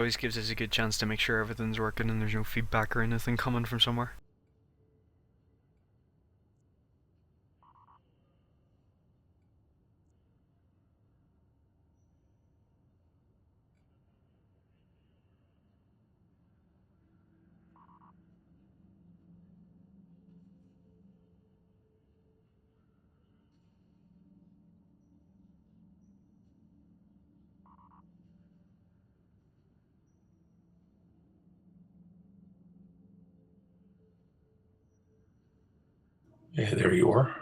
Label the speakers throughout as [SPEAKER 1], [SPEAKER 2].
[SPEAKER 1] Always gives us a good chance to make sure everything's working and there's no feedback or anything coming from somewhere.
[SPEAKER 2] Yeah, there you are.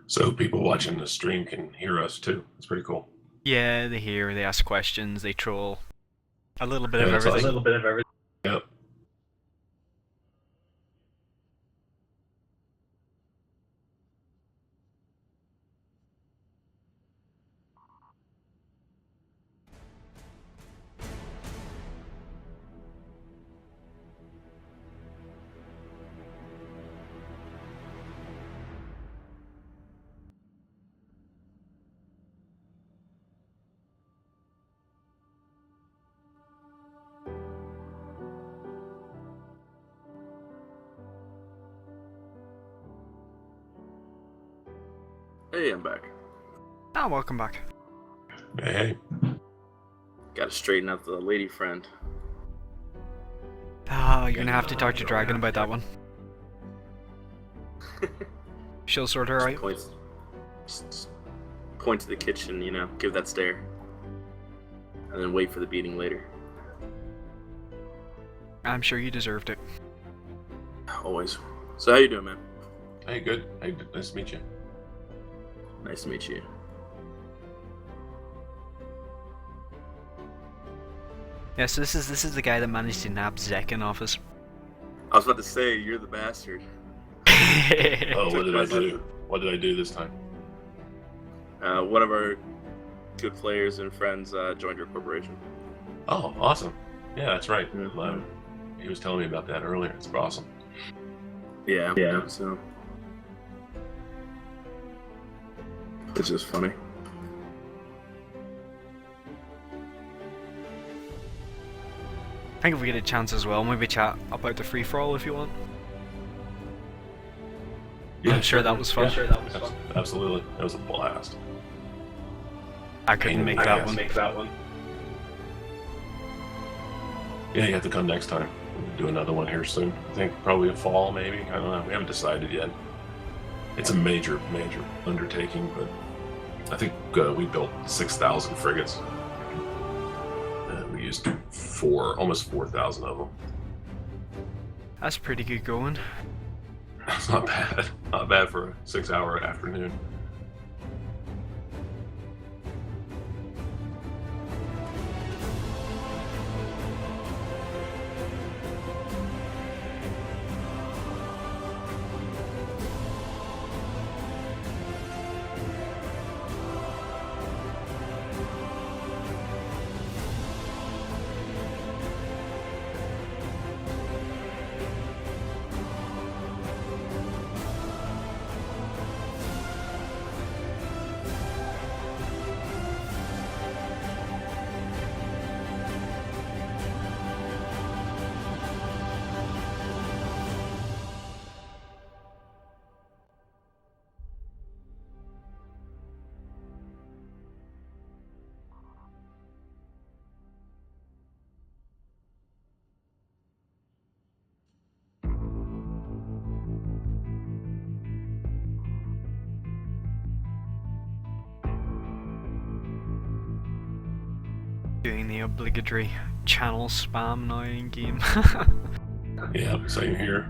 [SPEAKER 2] So people watching the stream can hear us too. It's pretty cool.
[SPEAKER 1] Yeah, they hear, they ask questions, they troll. A little bit
[SPEAKER 2] Yeah,
[SPEAKER 1] of
[SPEAKER 2] that's
[SPEAKER 1] everything.
[SPEAKER 2] awesome.
[SPEAKER 3] A little bit of everything.
[SPEAKER 2] Yep.
[SPEAKER 3] Hey, I'm back.
[SPEAKER 1] Ah, welcome back.
[SPEAKER 2] Hey.
[SPEAKER 3] Gotta straighten out the lady friend.
[SPEAKER 1] Ah, you're gonna have to talk to Dragon about that one. She'll sort her out.
[SPEAKER 3] Just point to the kitchen, give that stare. And then wait for the beating later.
[SPEAKER 1] I'm sure you deserved it.
[SPEAKER 3] Always. So how you doing, man?
[SPEAKER 2] Hey, good. Hey, nice to meet you.
[SPEAKER 3] Nice to meet you.
[SPEAKER 1] Yeah, so this is the guy that managed to nab Zek in office.
[SPEAKER 3] I was about to say, you're the bastard.
[SPEAKER 2] Oh, what did I do? What did I do this time?
[SPEAKER 3] One of our good players and friends joined your corporation.
[SPEAKER 2] Oh, awesome. Yeah, that's right.
[SPEAKER 3] Mhm.
[SPEAKER 2] He was telling me about that earlier. It's awesome.
[SPEAKER 3] Yeah. So it's just funny.
[SPEAKER 1] I think if we get a chance as well, maybe chat about the free-for-all if you want.
[SPEAKER 2] Yeah,
[SPEAKER 1] I'm sure that was fun.
[SPEAKER 2] Absolutely. That was a blast.
[SPEAKER 1] I couldn't make that one.
[SPEAKER 2] Yeah, you have to come next time. We'll do another one here soon. I think probably a fall, maybe. I don't know. We haven't decided yet. It's a major undertaking, but I think we built 6,000 frigates. We used almost 4,000 of them.
[SPEAKER 1] That's pretty good going.
[SPEAKER 2] That's not bad. Not bad for a 6-hour afternoon.
[SPEAKER 1] Doing the obligatory channel spam now in game.
[SPEAKER 2] Yeah, same here.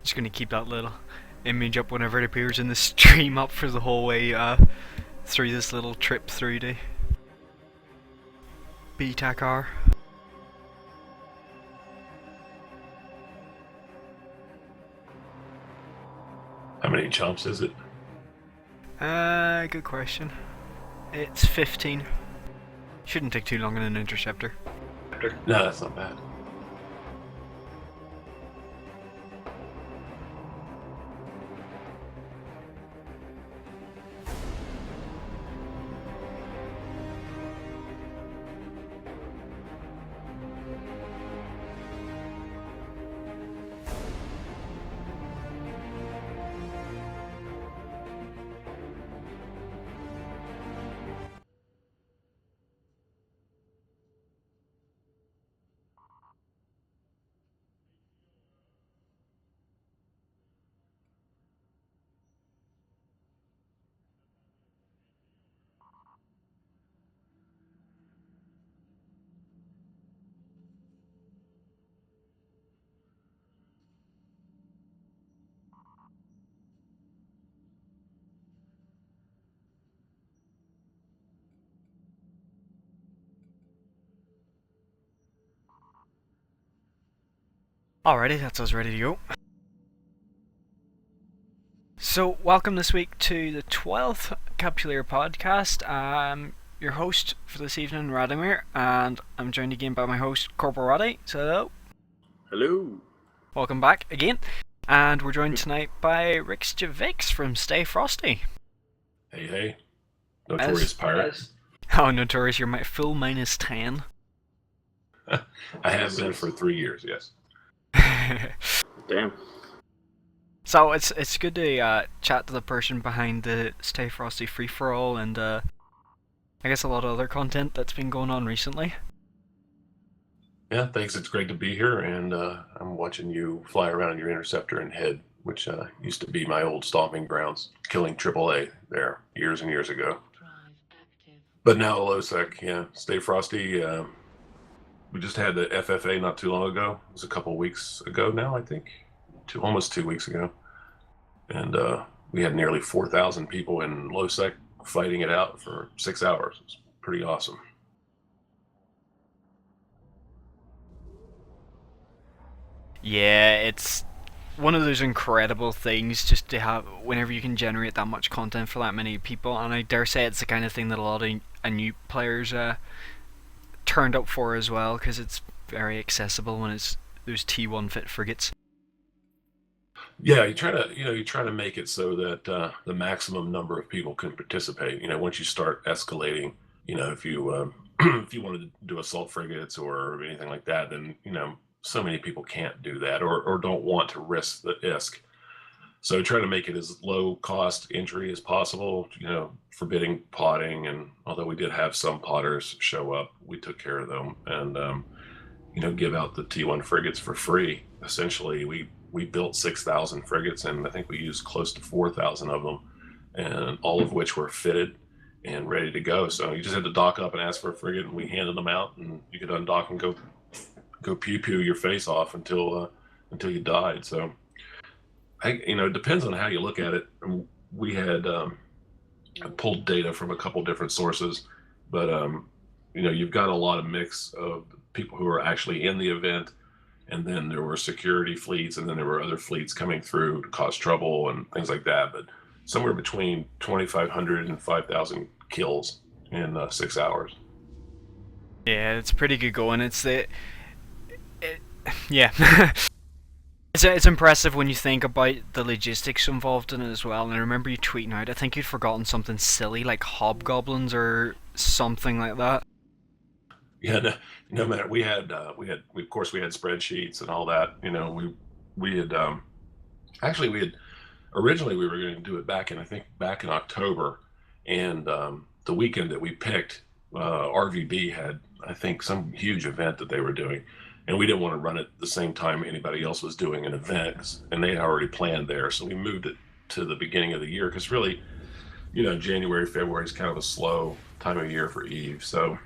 [SPEAKER 1] Just gonna keep that little image up whenever it appears in the stream up for the whole way through this little trip through to BTACR.
[SPEAKER 2] How many jumps is it?
[SPEAKER 1] Good question. It's 15. Shouldn't take too long in an interceptor.
[SPEAKER 2] No, that's not bad.
[SPEAKER 1] Alrighty, that's us ready to go. So, welcome this week to the 12th Capsuleer podcast. I'm your host for this evening, Radomir, and I'm joined again by my host, Corporal Roddy. So, hello.
[SPEAKER 3] Hello.
[SPEAKER 1] Welcome back again. And we're joined tonight by Rixx Javix from Stay Frosty.
[SPEAKER 2] Hey. Notorious pirate.
[SPEAKER 1] Oh, notorious, you're my full -10.
[SPEAKER 2] I have been for 3 years, yes.
[SPEAKER 3] Damn.
[SPEAKER 1] So it's good to chat to the person behind the Stay Frosty free-for-all and I guess a lot of other content that's been going on recently.
[SPEAKER 2] Yeah, thanks. It's great to be here, and I'm watching you fly around in your interceptor and head, which used to be my old stomping grounds, killing AAA there years and years ago. But now low sec, yeah. Stay Frosty. We just had the FFA not too long ago. It was a couple weeks ago now, I think. Almost 2 weeks ago. And we had nearly 4,000 people in low sec fighting it out for 6 hours. It was pretty awesome.
[SPEAKER 1] Yeah, it's one of those incredible things just to have whenever you can generate that much content for that many people, and I dare say it's the kind of thing that a lot of new players turned up for as well, because it's very accessible when it's those T1 fit frigates.
[SPEAKER 2] Yeah, you try to make it so that the maximum number of people can participate. Once you start escalating, if you if you wanted to do assault frigates or anything like that, then so many people can't do that or don't want to risk the ISK. So try to make it as low cost entry as possible, forbidding potting. And although we did have some potters show up, we took care of them and, give out the T1 frigates for free. Essentially, we built 6,000 frigates, and I think we used close to 4,000 of them, and all of which were fitted and ready to go. So you just had to dock up and ask for a frigate, and we handed them out, and you could undock and go pew your face off until you died. So it depends on how you look at it. We had pulled data from a couple different sources, but you've got a lot of mix of people who are actually in the event, and then there were security fleets, and then there were other fleets coming through to cause trouble and things like that. But somewhere between 2,500 and 5,000 kills in 6 hours.
[SPEAKER 1] Yeah, it's pretty good going. Yeah. It's impressive when you think about the logistics involved in it as well. And I remember you tweeting out, I think you'd forgotten something silly like hobgoblins or something like that.
[SPEAKER 2] Yeah, no matter. We had of course we had spreadsheets and all that. We had originally we were going to do it back in October, and the weekend that we picked, RVB had I think some huge event that they were doing. And we didn't want to run it the same time anybody else was doing an event, and they had already planned there. So we moved it to the beginning of the year because really, January, February is kind of a slow time of year for EVE. So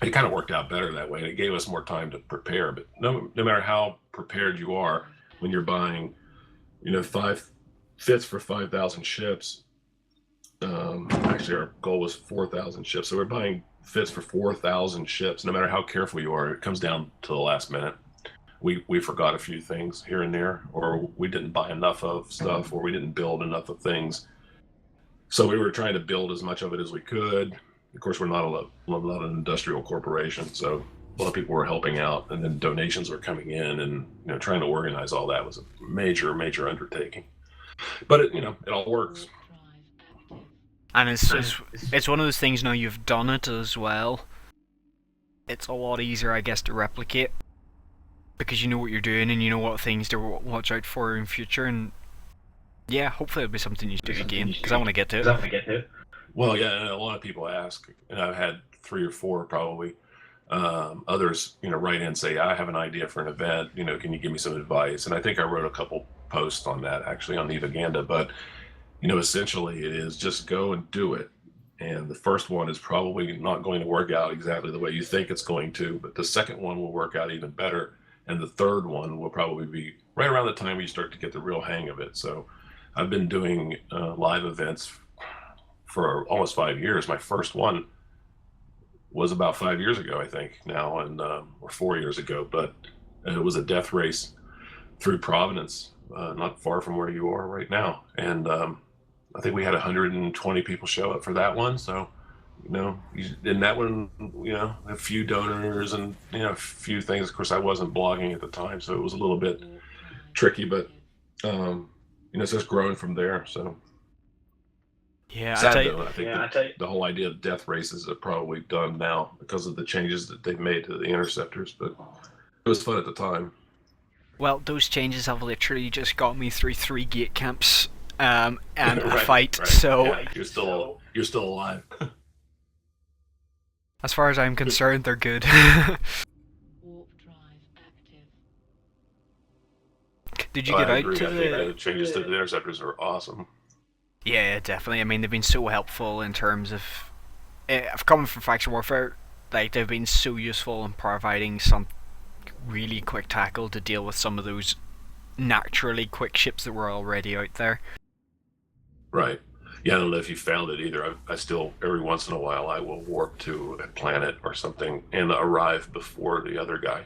[SPEAKER 2] it kind of worked out better that way, and it gave us more time to prepare. But no matter how prepared you are, when you're buying, 5 fits for 5,000 ships. Actually, our goal was 4,000 ships. So we're buying fits for 4,000 ships. No matter how careful you are, it comes down to the last minute. We forgot a few things here and there, or we didn't buy enough of stuff, or we didn't build enough of things. So we were trying to build as much of it as we could. Of course, we're not an industrial corporation, so a lot of people were helping out, and then donations were coming in, and trying to organize all that was a major undertaking. But it all works.
[SPEAKER 1] And it's one of those things now you've done it as well. It's a lot easier, I guess, to replicate because you know what you're doing and you know what things to watch out for in future. And yeah, hopefully it'll be something you do again because I want to get to it.
[SPEAKER 2] Well, yeah, and a lot of people ask, and I've had 3 or 4 probably. Others, write in and say, I have an idea for an event. Can you give me some advice? And I think I wrote a couple posts on that actually on Evaganda, but essentially it is just go and do it. And the first one is probably not going to work out exactly the way you think it's going to, but the second one will work out even better. And the third one will probably be right around the time you start to get the real hang of it. So I've been doing live events for almost 5 years. My first one was about 5 years ago, I think now, and or 4 years ago, but it was a death race through Providence, not far from where you are right now. And I think we had 120 people show up for that one. So, in that one, a few donors and, a few things. Of course, I wasn't blogging at the time, so it was a little bit tricky, but, it's just growing from there. So,
[SPEAKER 1] yeah,
[SPEAKER 2] sad though. I think the whole idea of death races are probably done now because of the changes that they've made to the interceptors, but it was fun at the time.
[SPEAKER 1] Well, those changes have literally just got me through 3 gate camps and a fight.
[SPEAKER 2] Right.
[SPEAKER 1] So
[SPEAKER 2] yeah, you're still alive.
[SPEAKER 1] As far as I'm concerned, they're good.
[SPEAKER 4] Warp drive active.
[SPEAKER 1] Did you get out
[SPEAKER 2] agree.
[SPEAKER 1] to
[SPEAKER 2] I think the changes to the interceptors are awesome.
[SPEAKER 1] Yeah, definitely. I mean, they've been so helpful in terms of... coming from Faction Warfare, like, they've been so useful in providing some really quick tackle to deal with some of those naturally quick ships that were already out there.
[SPEAKER 2] Right. Yeah, I don't know if you found it either. I still, every once in a while, I will warp to a planet or something and arrive before the other guy.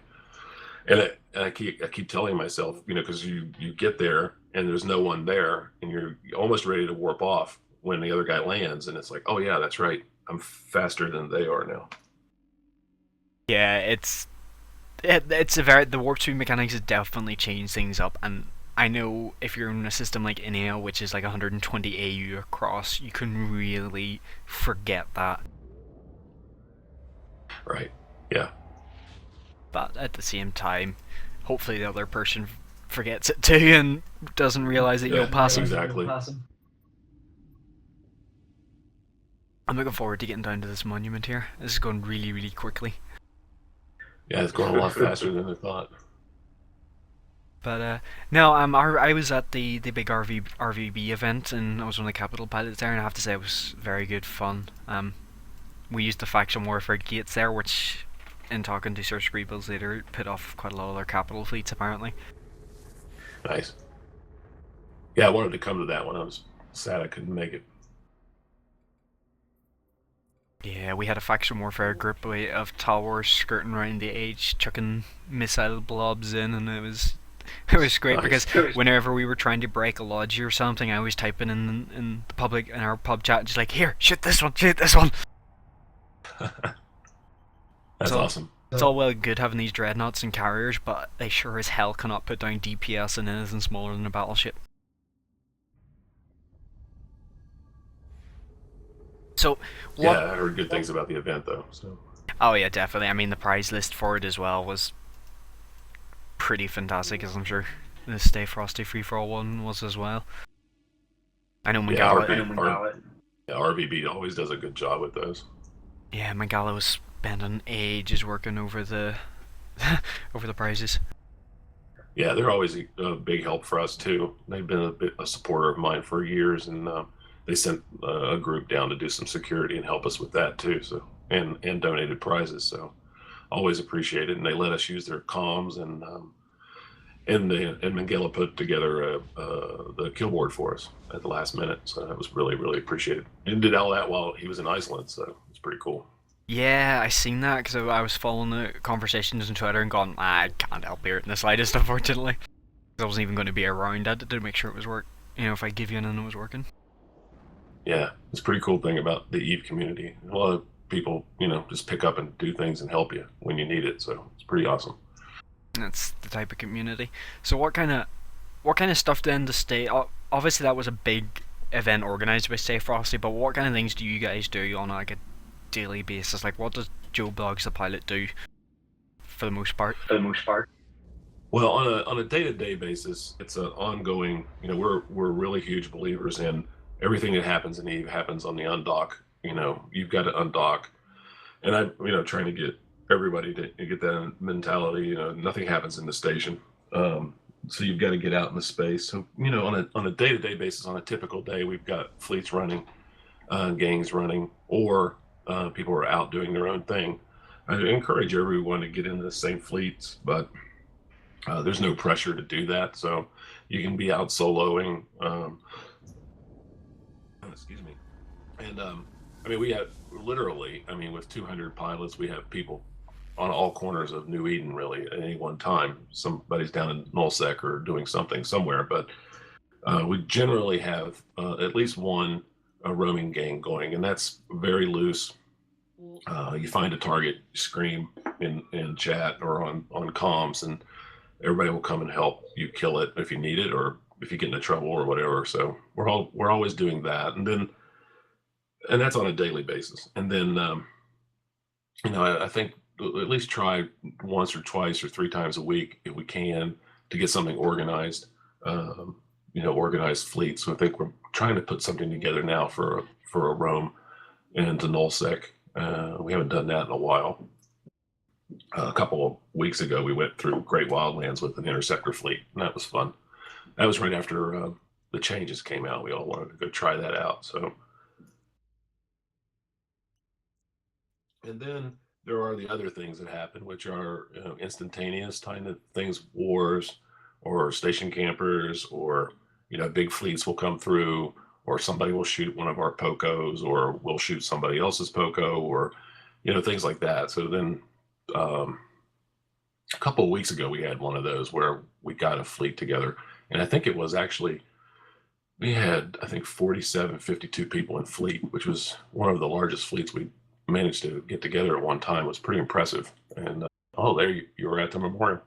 [SPEAKER 2] And I keep telling myself, because you get there and there's no one there, and you're almost ready to warp off when the other guy lands, and it's like, oh yeah, that's right, I'm faster than they are now.
[SPEAKER 1] Yeah, the warp speed mechanics has definitely changed things up, and I know if you're in a system like NAL, which is like 120 AU across, you can really forget that.
[SPEAKER 2] Right. Yeah.
[SPEAKER 1] But at the same time, hopefully the other person forgets it too and doesn't realize that you'll pass them.
[SPEAKER 2] Exactly.
[SPEAKER 1] I'm looking forward to getting down to this monument here. This is going really, really quickly.
[SPEAKER 2] Yeah, it's going a lot faster than I thought.
[SPEAKER 1] But no, I was at the big RVB event, and I was one of the capital pilots there, and I have to say it was very good fun. We used the faction warfare gates there, which, in talking to Sir Scribbles later, put off quite a lot of their capital fleets apparently.
[SPEAKER 2] Nice. Yeah, I wanted to come to that one. I was sad I couldn't make it.
[SPEAKER 1] Yeah, we had a faction warfare group of Talwars skirting around the edge, chucking missile blobs in, and it was great. Nice. Because whenever we were trying to break a lodge or something, I was typing in the public, in our pub chat, just like, here, shoot this one.
[SPEAKER 2] That's awesome.
[SPEAKER 1] It's all well and good having these dreadnoughts and carriers, but they sure as hell cannot put down DPS in anything smaller than a battleship. So,
[SPEAKER 2] yeah, I heard good things about the event though. So.
[SPEAKER 1] Oh yeah, definitely. I mean, the prize list for it as well was pretty fantastic, as I'm sure the Stay Frosty Free For All one was as well. I know Mangala.
[SPEAKER 2] RVB always does a good job with those.
[SPEAKER 1] Yeah, Mangala was spending ages working over the over the prizes.
[SPEAKER 2] Yeah, they're always a big help for us too. They've been a supporter of mine for years, and they sent a group down to do some security and help us with that too. So and donated prizes. So always appreciate it. And they let us use their comms, and and Mangala put together the kill board for us at the last minute, so that was really really appreciated. And did all that while he was in Iceland, so it's pretty cool.
[SPEAKER 1] Yeah, I seen that because I was following the conversations on Twitter and going, I can't help here in the slightest, unfortunately. I wasn't even going to be around. I had to make sure it was work. You know, if I give you in and it was working.
[SPEAKER 2] Yeah, it's a pretty cool thing about the Eve community. A lot of people, just pick up and do things and help you when you need it, so it's pretty awesome.
[SPEAKER 1] That's the type of community. So what kind of stuff then to stay? Obviously, that was a big event organized by Stay Frosty, but what kind of things do you guys do on like a daily basis? Like, what does Joe Blogs the pilot do for the most part?
[SPEAKER 2] Well, on a day-to-day basis, it's an ongoing. We're really huge believers in everything that happens in Eve happens on the undock. You've got to undock, and trying to get everybody to get that mentality. Nothing happens in the station, so you've got to get out in the space. So on a day-to-day basis, on a typical day, we've got fleets running, gangs running, or people are out doing their own thing. I encourage everyone to get into the same fleets, but there's no pressure to do that, so you can be out soloing. Excuse me. And we have literally, with 200 pilots, we have people on all corners of New Eden, really, at any one time. Somebody's down in Nullsec or doing something somewhere, but we generally have at least one roaming gang going, and that's very loose. You find a target, you scream in chat or on comms, and everybody will come and help you kill it if you need it or if you get into trouble or whatever. So we're always doing that, and that's on a daily basis. And then I think at least try once or twice or three times a week if we can to get something organized. Organized fleets. So I think we're trying to put something together now for a roam into nullsec. We haven't done that in a while. A couple of weeks ago, we went through Great Wildlands with an interceptor fleet, and that was fun. That was right after the changes came out. We all wanted to go try that out. So, and then there are the other things that happen, which are instantaneous kind of things, wars, or station campers, or big fleets will come through, or somebody will shoot one of our pocos, or we'll shoot somebody else's poco, or things like that. So then. A couple of weeks ago, we had one of those where we got a fleet together, and I think it was actually we had 47, 52 people in fleet, which was one of the largest fleets we managed to get together at one time. It was pretty impressive. And there you were at the memorial.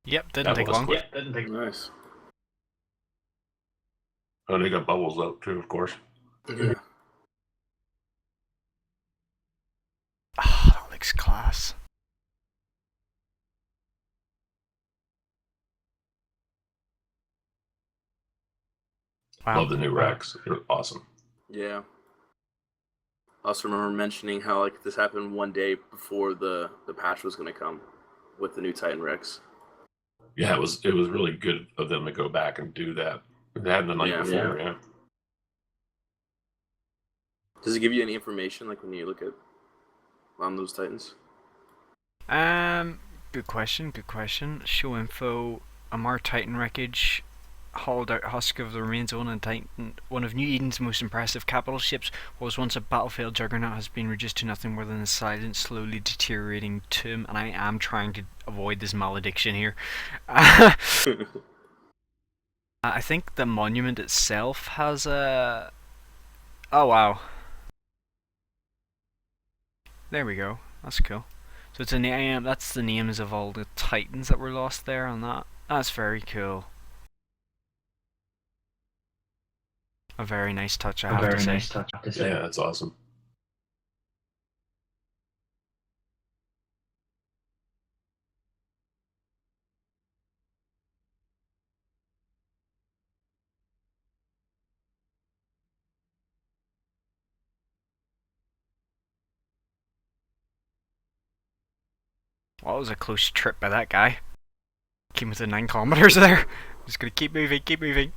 [SPEAKER 1] Yep, didn't take long.
[SPEAKER 2] Quick.
[SPEAKER 3] Nice.
[SPEAKER 2] Oh, they got bubbles up too, of course.
[SPEAKER 3] Yeah.
[SPEAKER 1] That looks class. Wow.
[SPEAKER 2] Love the new Rixx. They're awesome.
[SPEAKER 3] Yeah. I also remember mentioning how this happened one day before the patch was going to come with the new Titan Rixx.
[SPEAKER 2] Yeah, it was really good of them to go back and do that. They hadn't the night before, yeah.
[SPEAKER 3] Does it give you any information when you look at on those Titans?
[SPEAKER 1] Good question. Show info. Amar Titan wreckage. Hauled out husk of the remains of one of New Eden's most impressive capital ships. What was once a battlefield juggernaut has been reduced to nothing more than a silent, slowly deteriorating tomb, and I am trying to avoid this malediction here. I think the monument itself has a... Oh wow. There we go. That's cool. So it's a name. That's the names of all the Titans that were lost there on that. That's very cool. A very nice touch, I have to say.
[SPEAKER 2] Yeah, that's awesome.
[SPEAKER 1] Well, that was a close trip by that guy. Came within 9 kilometers there. Just gonna keep moving.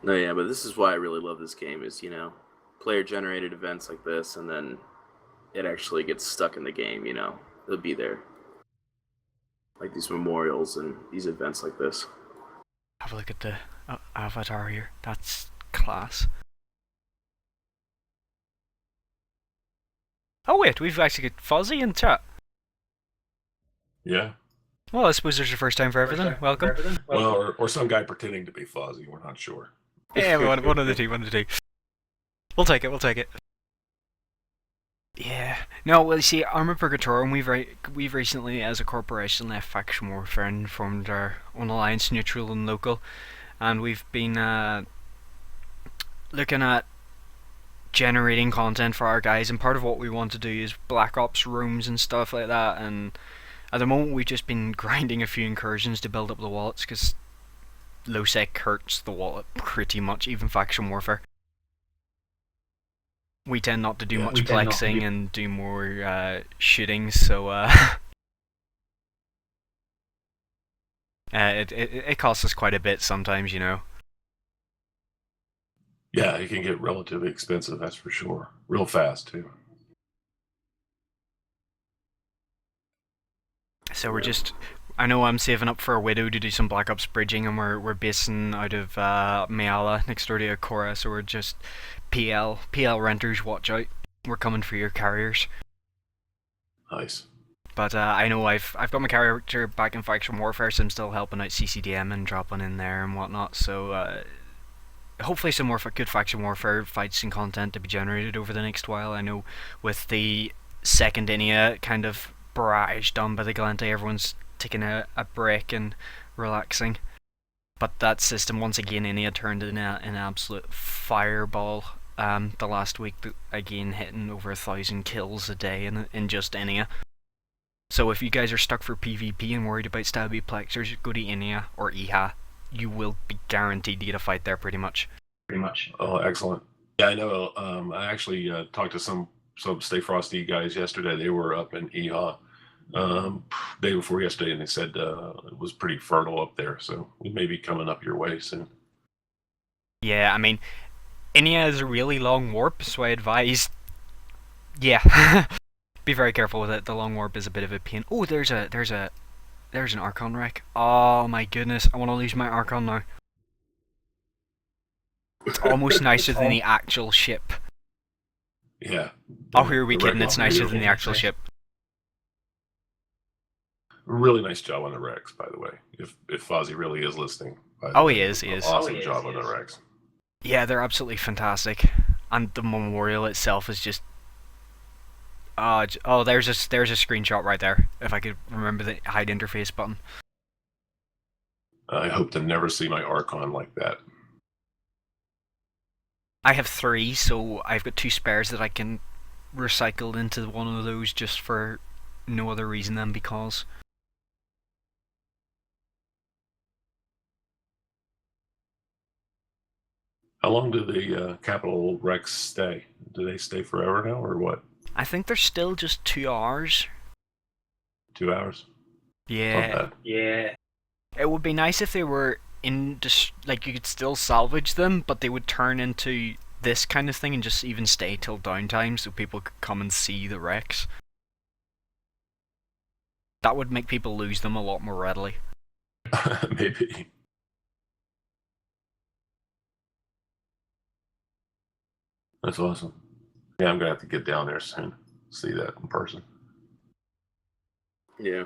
[SPEAKER 3] No, yeah, but this is why I really love this game is, player-generated events like this, and then it actually gets stuck in the game, it'll be there. like these memorials and these events like this.
[SPEAKER 1] Have a look at the avatar here. That's class. Oh wait, we've actually got Fuzzy in chat.
[SPEAKER 2] Yeah.
[SPEAKER 1] Well, I suppose there's a first time for everything. Welcome.
[SPEAKER 2] Well, or some guy pretending to be Fozzie. We're not sure.
[SPEAKER 1] Yeah, one of the two, one of the two. We'll take it, we'll take it. Yeah. No, well, you see, Armour Purgatorum, we've recently, as a corporation, left Faction Warfare and formed our own alliance, neutral and local. And we've been looking at generating content for our guys, and part of what we want to do is Black Ops rooms and stuff like that. And at the moment, we've just been grinding a few incursions to build up the wallets, because low sec hurts the wallet pretty much, even Faction Warfare. We tend not to do much flexing and do more shooting, so it costs us quite a bit sometimes, you know.
[SPEAKER 2] Yeah, it can get relatively expensive, that's for sure. Real fast, too.
[SPEAKER 1] So we're just... I know I'm saving up for a Widow to do some Black Ops bridging, and we're basing out of Mayala, next door to Akora, so we're just... PL renters, watch out. We're coming for your carriers.
[SPEAKER 2] Nice.
[SPEAKER 1] But I know I've got my character back in Faction Warfare, so I'm still helping out CCDM and dropping in there and whatnot, so... hopefully some more good Faction Warfare fights and content to be generated over the next while. I know with the second Inia kind of barrage done by the Galente, everyone's taking a break and relaxing. But that system, once again, Inia turned into an absolute fireball the last week, again hitting over 1,000 kills a day in just Inia. So if you guys are stuck for PvP and worried about stabby plexers, go to Inia or IHA. You will be guaranteed to get a fight there pretty much.
[SPEAKER 2] Oh, excellent. Yeah, I know. I actually talked to some Stay Frosty guys yesterday. They were up in EHA day before yesterday, and they said it was pretty fertile up there. So we may be coming up your way soon.
[SPEAKER 1] Yeah, I mean, Inia is a really long warp, so I advise... Yeah, be very careful with it. The long warp is a bit of a pain. Oh, there's an Archon wreck. Oh my goodness, I want to lose my Archon now. It's almost nicer than the actual ship.
[SPEAKER 2] Yeah.
[SPEAKER 1] Oh, who are we kidding? It's nicer than the actual ship.
[SPEAKER 2] Really nice job on the Rixx, by the way. If Fozzie really is listening.
[SPEAKER 1] Oh, he is. He is.
[SPEAKER 2] Awesome job on the Rixx.
[SPEAKER 1] Yeah, they're absolutely fantastic, and the memorial itself is just. Oh, there's a screenshot right there. If I could remember the hide interface button.
[SPEAKER 2] I hope to never see my Archon like that.
[SPEAKER 1] I have 3, so I've got 2 spares that I can recycle into one of those just for no other reason than because.
[SPEAKER 2] How long do the Capital Rixx stay? Do they stay forever now, or what?
[SPEAKER 1] I think they're still just 2 hours.
[SPEAKER 2] 2 hours?
[SPEAKER 1] Yeah. Yeah. It would be nice if they were like you could still salvage them, but they would turn into this kind of thing and just even stay till downtime so people could come and see the Rixx. That would make people lose them a lot more readily.
[SPEAKER 2] Maybe. That's awesome. Yeah, I'm gonna have to get down there soon. See that in person.
[SPEAKER 3] Yeah.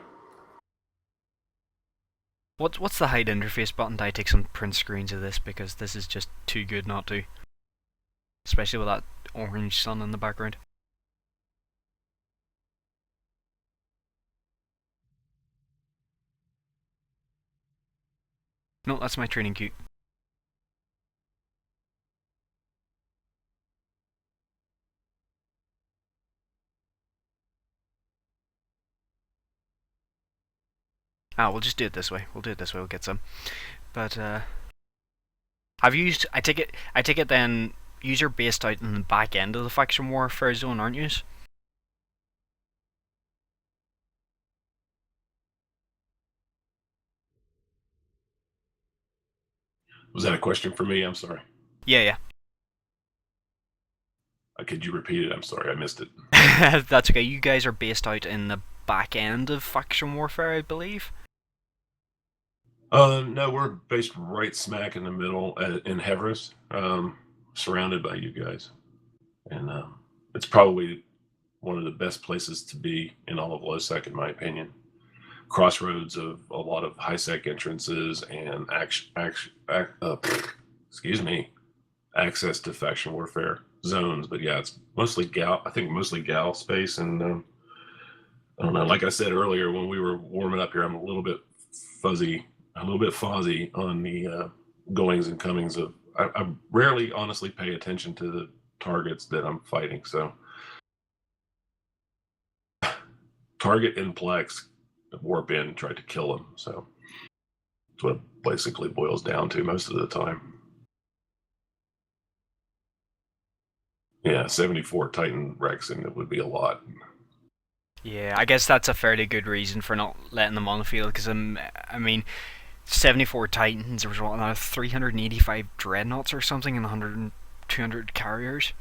[SPEAKER 1] What's the hide interface button? I take some print screens of this because this is just too good not to. Especially with that orange sun in the background. No, that's my training queue. We'll just do it this way. We'll get some. But I've used. I take it. Then you're based out in the back end of the Faction Warfare zone, aren't you?
[SPEAKER 2] Was that a question for me? I'm sorry.
[SPEAKER 1] Yeah.
[SPEAKER 2] Could you repeat it? I'm sorry, I missed it.
[SPEAKER 1] That's okay. You guys are based out in the back end of Faction Warfare, I believe.
[SPEAKER 2] No, we're based right smack in the middle in Heveras, surrounded by you guys, and it's probably one of the best places to be in all of Losec, in my opinion. Crossroads of a lot of high sec entrances and excuse me, access to faction warfare zones. But yeah, it's mostly gal. I think mostly gal space, and I don't know. Like I said earlier, when we were warming up here, I'm a little bit fuzzy, a little bit fuzzy on the goings and comings of. I rarely honestly pay attention to the targets that I'm fighting. So target and Plex warp in, try to kill them. So that's what it basically boils down to most of the time. Yeah, 74 Titan Rexx, and it would be a lot.
[SPEAKER 1] Yeah, I guess that's a fairly good reason for not letting them on the field because I mean, 74 Titans, there was what, 385 Dreadnoughts or something, and 100 and 200 carriers.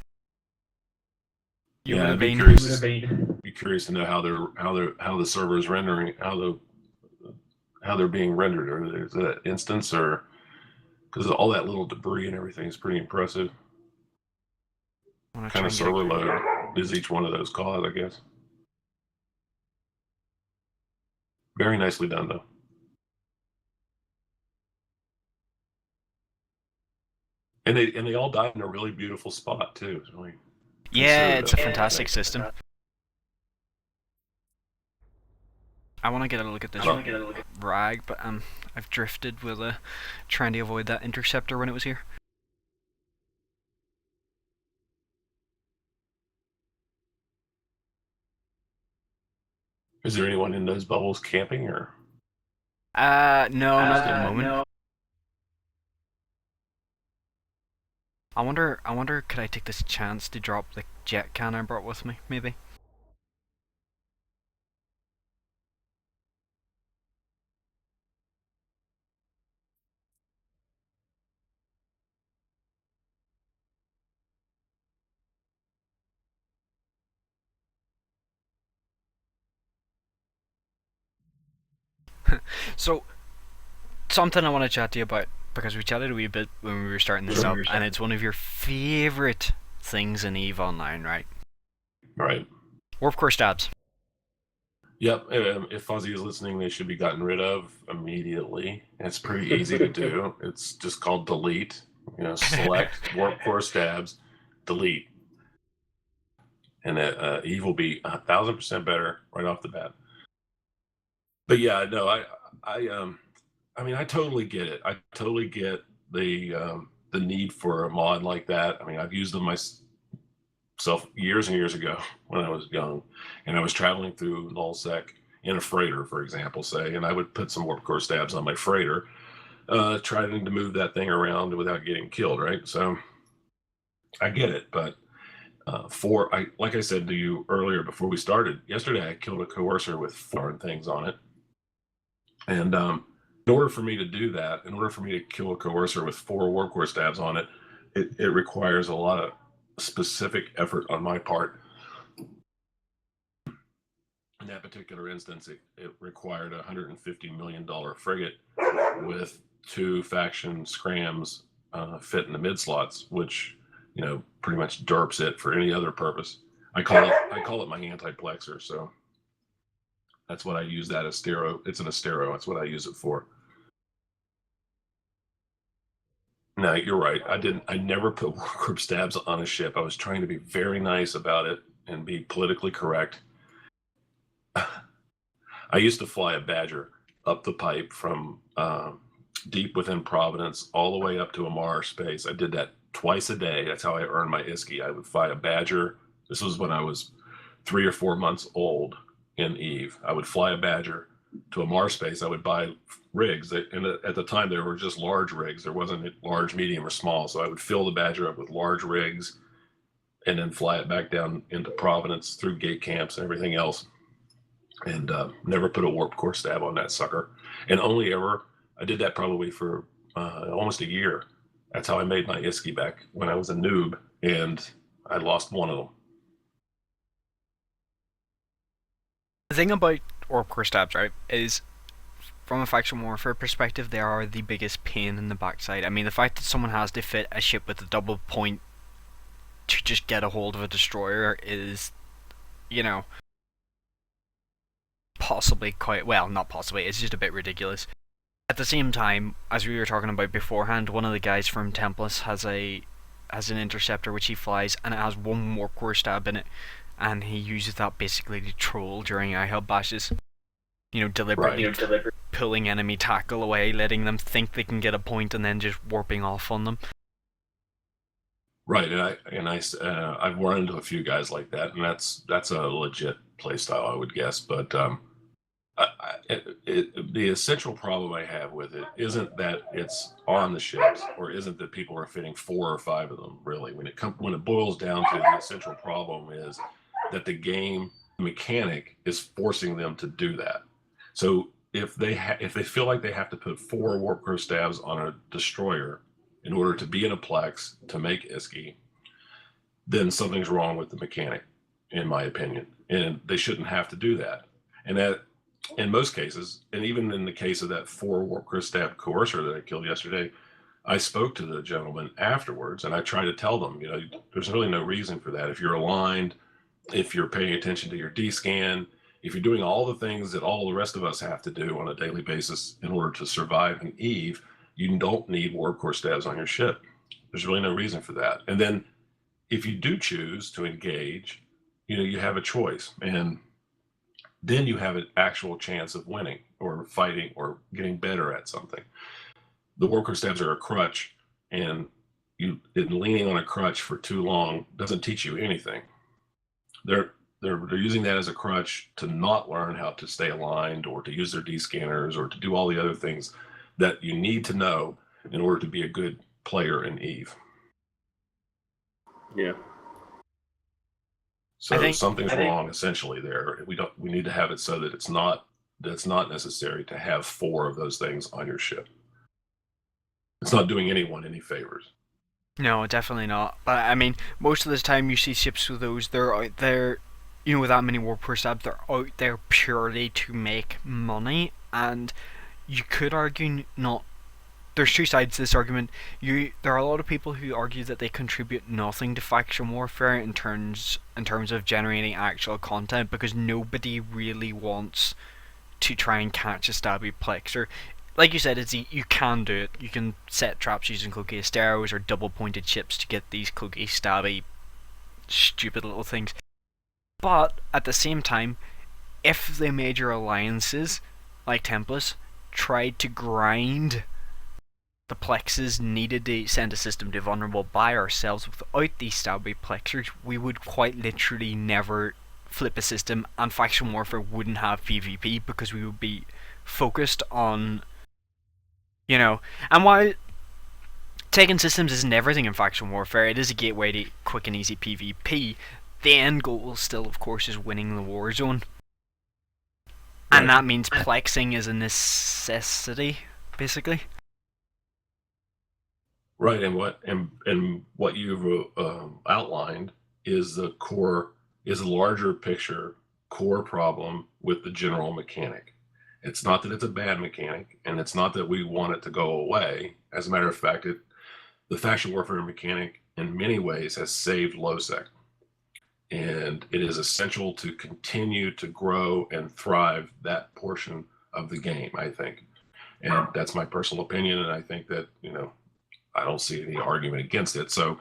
[SPEAKER 1] You
[SPEAKER 2] Yeah,
[SPEAKER 1] would have
[SPEAKER 2] I'd be
[SPEAKER 1] been.
[SPEAKER 2] curious. Be curious to know how the server is rendering how they're being rendered. Or is that instance or because all that little debris and everything is pretty impressive.
[SPEAKER 1] What
[SPEAKER 2] Kind of server load is each one of those cause, I guess. Very nicely done though. And they all died in a really beautiful spot too. It's really
[SPEAKER 1] Yeah, it's a
[SPEAKER 2] considered
[SPEAKER 1] fantastic system. I want to get a look at this rag, but I've drifted with trying to avoid that interceptor when it was here.
[SPEAKER 2] Is there anyone in those bubbles camping or?
[SPEAKER 1] No, not at the moment. No. I wonder, could I take this chance to drop the jet can I brought with me, maybe? So, something I want to chat to you about, because we chatted a wee bit when we were starting this up, and it's one of your favourite things in EVE Online, right?
[SPEAKER 2] Right.
[SPEAKER 1] Warp Core Stabs.
[SPEAKER 2] Yep. If Fuzzy is listening, they should be gotten rid of immediately. It's pretty easy to do. It's just called delete. You know, select warp core stabs, delete, and Eve will be 1,000% better right off the bat. But yeah, no, I mean, I totally get it. I totally get the need for a mod like that. I mean, I've used them myself years and years ago when I was young, and I was traveling through nullsec in a freighter, for example, say, and I would put some warp core stabs on my freighter, trying to move that thing around without getting killed, right? So I get it, but like I said to you earlier before we started, yesterday I killed a coercer with 4 things on it, and in order for me to do that, in order for me to kill a coercer with 4 warp core stabs on it, it requires a lot of specific effort on my part. In that particular instance, it required a $150 million frigate with 2 faction scrams fit in the mid slots, which pretty much derps it for any other purpose. I call it my anti-plexer, so that's what I use that Astero. It's an Astero. That's what I use it for. No, you're right. I never put warp stabs on a ship. I was trying to be very nice about it and be politically correct. I used to fly a Badger up the pipe from deep within Providence all the way up to Amar space. I did that twice a day. That's how I earned my ISKI. I would fly a Badger. This was when I was 3 or 4 months old in Eve. I would fly a Badger to Amar space. I would buy rigs. And at the time, there were just large rigs. There wasn't large, medium, or small. So I would fill the Badger up with large rigs and then fly it back down into Providence through gate camps and everything else. And never put a warp core stab on that sucker. And only ever, I did that probably for almost a year. That's how I made my ISKI back when I was a noob, and I lost one of them.
[SPEAKER 1] The thing about Warp Core Stabs, right, is from a faction warfare perspective, they are the biggest pain in the backside. I mean, the fact that someone has to fit a ship with a double point to just get a hold of a destroyer is, you know, possibly quite well, not possibly. It's just a bit ridiculous. At the same time, as we were talking about beforehand, one of the guys from Templars has an interceptor which he flies, and it has one warp core stab in it, and he uses that basically to troll during IHub bashes. You know, deliberately pulling enemy tackle away, letting them think they can get a point, and then just warping off on them.
[SPEAKER 2] Right, I've run into a few guys like that, and that's a legit playstyle, I would guess. But the essential problem I have with it isn't that it's on the ships, or isn't that people are fitting 4 or 5 of them. Really, when it boils down to the essential problem is that the game mechanic is forcing them to do that. So if they feel like they have to put 4 warp core stabs on a destroyer in order to be in a plex to make ISKI, then something's wrong with the mechanic, in my opinion. And they shouldn't have to do that. And that, in most cases, and even in the case of that 4 warp core stab coercer that I killed yesterday, I spoke to the gentleman afterwards, and I tried to tell them, there's really no reason for that. If you're aligned, if you're paying attention to your D-scan, if you're doing all the things that all the rest of us have to do on a daily basis in order to survive an EVE, you don't need warp core stabs on your ship. There's really no reason for that. And then if you do choose to engage, you have a choice, and then you have an actual chance of winning or fighting or getting better at something. The warp core stabs are a crutch, and leaning on a crutch for too long doesn't teach you anything. They're using that as a crutch to not learn how to stay aligned, or to use their D-scanners, or to do all the other things that you need to know in order to be a good player in EVE.
[SPEAKER 3] Yeah.
[SPEAKER 2] So something's wrong essentially there. We need to have it so that it's not necessary to have 4 of those things on your ship. It's not doing anyone any favors.
[SPEAKER 1] No, definitely not. But I mean, most of the time you see ships with those, they're out there, with that many warp core stabs, they're out there purely to make money. And you could argue not. There's 2 sides to this argument. There are a lot of people who argue that they contribute nothing to faction warfare in terms of generating actual content, because nobody really wants to try and catch a stabby plexer. Like you said, you can do it. You can set traps using cloaky steros or double pointed ships to get these cloaky stabby stupid little things. But at the same time, if the major alliances like Templars tried to grind the plexes needed to send a system to vulnerable by ourselves without these stabby plexers, we would quite literally never flip a system, and faction warfare wouldn't have PvP, because we would be focused on, and while taking systems isn't everything in faction warfare, it is a gateway to quick and easy PvP. The end goal still, of course, is winning the war zone. And that means plexing is a necessity, basically.
[SPEAKER 2] Right, and what you've outlined is the larger picture core problem with the general mechanic. It's not that it's a bad mechanic, and it's not that we want it to go away. As a matter of fact, the faction warfare mechanic in many ways has saved LowSec, and it is essential to continue to grow and thrive that portion of the game, I think. And that's my personal opinion, and I think that, I don't see any argument against it. So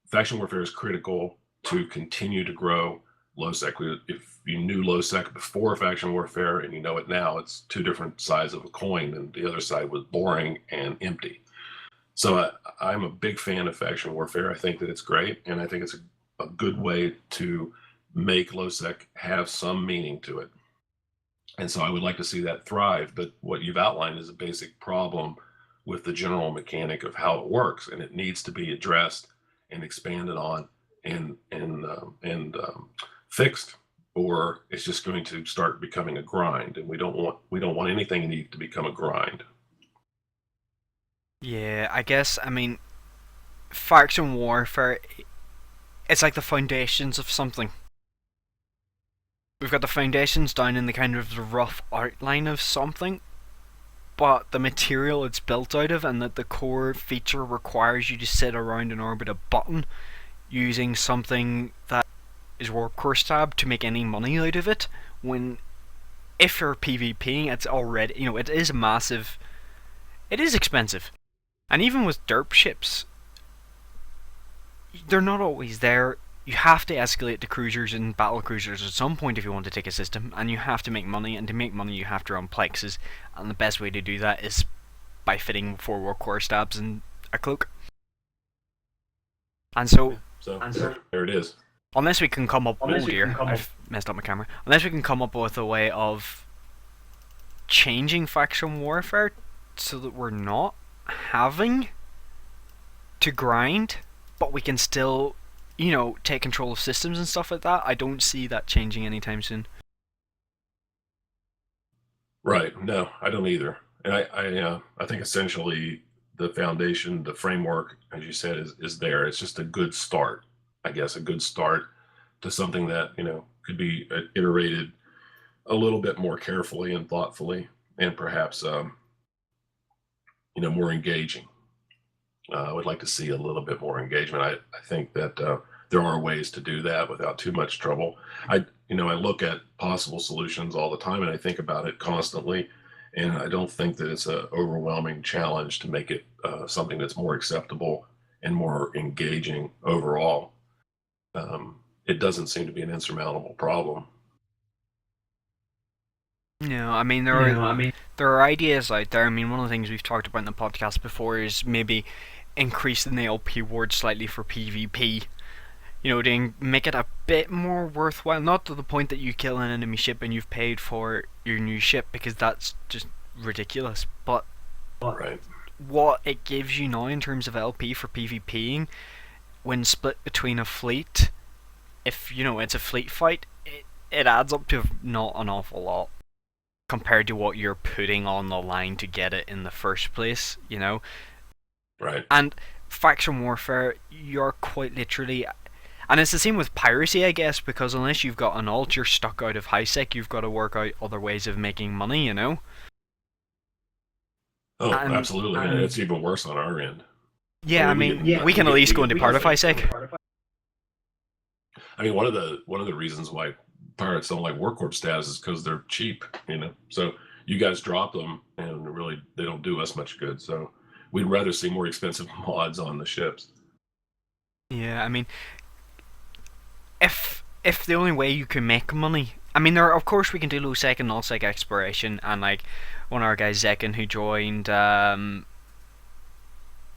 [SPEAKER 2] faction warfare is critical to continue to grow LowSec. If you knew LowSec before faction warfare and you know it now, it's 2 different sides of a coin, and the other side was boring and empty. So I'm a big fan of faction warfare. I think that it's great, and I think it's a good way to make LowSec have some meaning to it. And so I would like to see that thrive. But what you've outlined is a basic problem with the general mechanic of how it works, and it needs to be addressed and expanded on and fixed, or it's just going to start becoming a grind, and we don't want anything to become a grind.
[SPEAKER 1] Yeah, I guess, faction warfare, it's like the foundations of something. we've got the foundations down in the kind of the rough outline of something, but the material it's built out of and that the core feature requires you to sit around and orbit a button using something that is warp core stab to make any money out of it, when if you're PvPing, it's already, it is massive, it is expensive. And even with derp ships, they're not always there. You have to escalate to cruisers and battle cruisers at some point if you want to take a system, and you have to make money, and to make money you have to run plexes, and the best way to do that is by fitting 4 warp core stabs and a cloak. And so
[SPEAKER 2] there it is.
[SPEAKER 1] Unless we can come up... oh dear, I've messed up my camera. Unless we can come up with a way of changing faction warfare so that we're not having to grind, but we can still, take control of systems and stuff like that, I don't see that changing anytime soon.
[SPEAKER 2] Right. No, I don't either. And I think essentially the foundation, the framework, as you said, is there. It's just a good start, I guess, a good start to something that, could be iterated a little bit more carefully and thoughtfully, and perhaps, more engaging. I would like to see a little bit more engagement. I think that there are ways to do that without too much trouble. I look at possible solutions all the time, and I think about it constantly. And I don't think that it's an overwhelming challenge to make it something that's more acceptable and more engaging overall. It doesn't seem to be an insurmountable problem.
[SPEAKER 1] No, I mean there are ideas out there. I mean, one of the things we've talked about in the podcast before is maybe increasing the LP ward slightly for PvP. To make it a bit more worthwhile. Not to the point that you kill an enemy ship and you've paid for your new ship, because that's just ridiculous. But
[SPEAKER 2] Right.
[SPEAKER 1] what it gives you now in terms of LP for PvPing, when split between a fleet, if it's a fleet fight, it adds up to not an awful lot compared to what you're putting on the line to get it in the first place,
[SPEAKER 2] Right.
[SPEAKER 1] And faction warfare, you're quite literally, and it's the same with piracy, I guess, because unless you've got an alt, you're stuck out of high sec. You've got to work out other ways of making money,
[SPEAKER 2] Oh, absolutely. And it's even worse on our end.
[SPEAKER 1] Yeah, we can at least go into part of high sec.
[SPEAKER 2] I mean, one of the reasons why pirates don't like War Corp status is because they're cheap, So you guys drop them, and really they don't do us much good. So we'd rather see more expensive mods on the ships.
[SPEAKER 1] Yeah, I mean, if the only way you can make money, I mean, of course we can do low sec and null sec exploration, and like one of our guys, Zekin, who joined,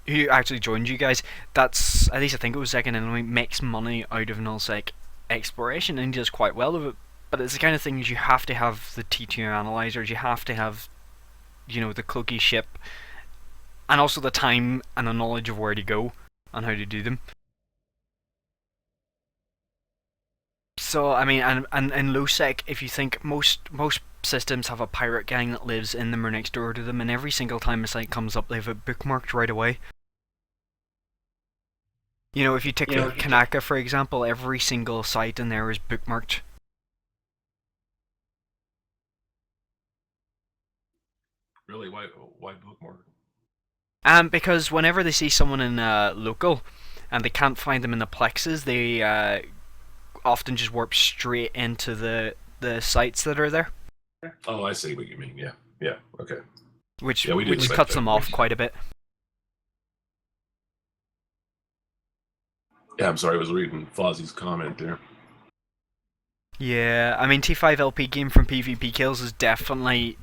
[SPEAKER 1] who actually joined you guys, that's, at least I think it was Zekin, and he makes money out of null sec exploration, and he does quite well with it. But it's the kind of things you have to have the T2 analyzers, you have to have, the cloaky ship, and also the time and the knowledge of where to go and how to do them. So I mean, and in low sec, if you think most systems have a pirate gang that lives in them or next door to them, and every single time a site comes up, they have it bookmarked right away. If you take Kanaka for example, every single site in there is bookmarked.
[SPEAKER 2] Really, why bookmark?
[SPEAKER 1] Because whenever they see someone in local, and they can't find them in the plexes, they often just warp straight into the sites that are there.
[SPEAKER 2] Oh, I see what you mean. Yeah, okay.
[SPEAKER 1] Which cuts them off quite a bit.
[SPEAKER 2] Yeah, I'm sorry, I was reading Fozzie's comment there.
[SPEAKER 1] Yeah, I mean, T5 LP game from PvP kills is definitely,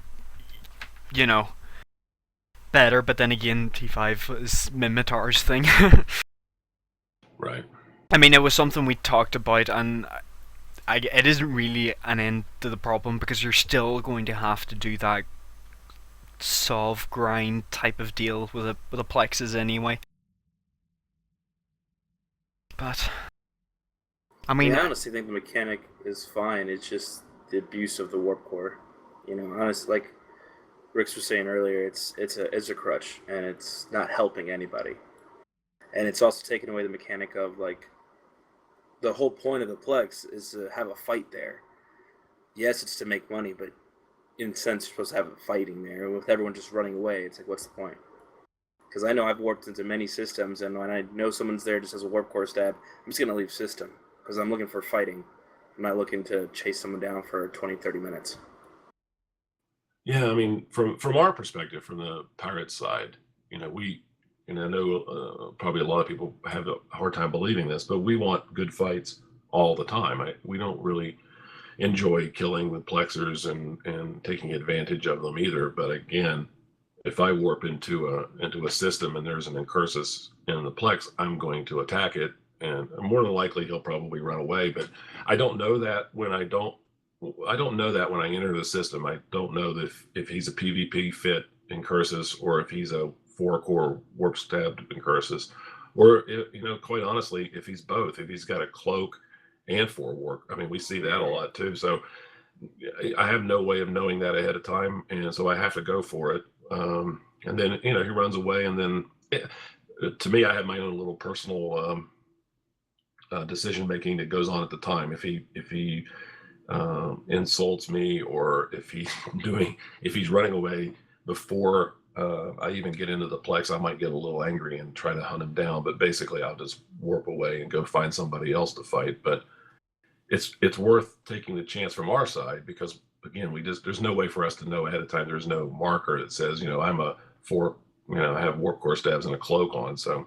[SPEAKER 1] better, but then again, T5 is Mimitar's thing.
[SPEAKER 2] Right.
[SPEAKER 1] I mean, it was something we talked about, and it isn't really an end to the problem, because you're still going to have to do that solve grind type of deal with a plexus anyway. But I mean,
[SPEAKER 3] I honestly think the mechanic is fine. It's just the abuse of the warp core. Honestly, like Rixx was saying earlier, it's a crutch, and it's not helping anybody. And it's also taking away the mechanic of, like, the whole point of the Plex is to have a fight there. yes, it's to make money, but in a sense, you're supposed to have it fighting there. With everyone just running away, it's like, what's the point? Because I know I've warped into many systems, and when I know someone's there just as a warp core stab, I'm just gonna leave system because I'm looking for fighting. I'm not looking to chase someone down for 20, 30 minutes.
[SPEAKER 2] Yeah, I mean, from our perspective, from the pirate side, we, and I know probably a lot of people have a hard time believing this, but we want good fights all the time. We don't really enjoy killing the plexers and taking advantage of them either. But again, if I warp into a system and there's an incursus in the plex, I'm going to attack it, and more than likely he'll probably run away. But I don't know that when I don't know that when I enter the system. I don't know that if he's a PvP fit incursus or if he's a 4-core warp stabbed incursus, or quite honestly, if he's both, if he's got a cloak and 4 warp. I mean, we see that a lot too. So I have no way of knowing that ahead of time, and so I have to go for it. And then he runs away, and then to me, I have my own little personal decision making that goes on at the time. If he insults me, or if he's running away before I even get into the plex, I might get a little angry and try to hunt him down. But basically, I'll just warp away and go find somebody else to fight. But it's worth taking the chance from our side, because again, there's no way for us to know ahead of time. There's no marker that says I'm a 4, I have warp core stabs and a cloak on. So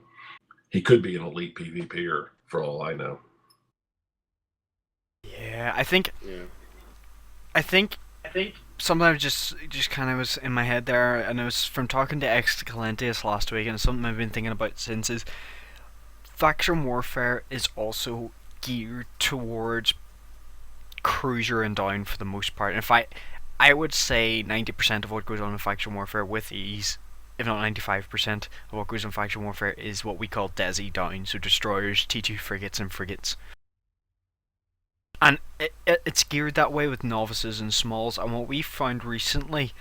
[SPEAKER 2] he could be an elite PvPer for all I know.
[SPEAKER 1] Yeah, I think
[SPEAKER 3] Yeah.
[SPEAKER 1] I think something just kind of was in my head there, and it was from talking to X Calentius last week, and it's something I've been thinking about since. Is faction warfare is also geared towards cruiser and down for the most part. In fact, I would say 90% of what goes on in faction warfare with ease, if not 95% of what goes on faction warfare, is what we call DESI down, so destroyers, T2 frigates, and frigates. And it's geared that way with novices and smalls, and what we found recently,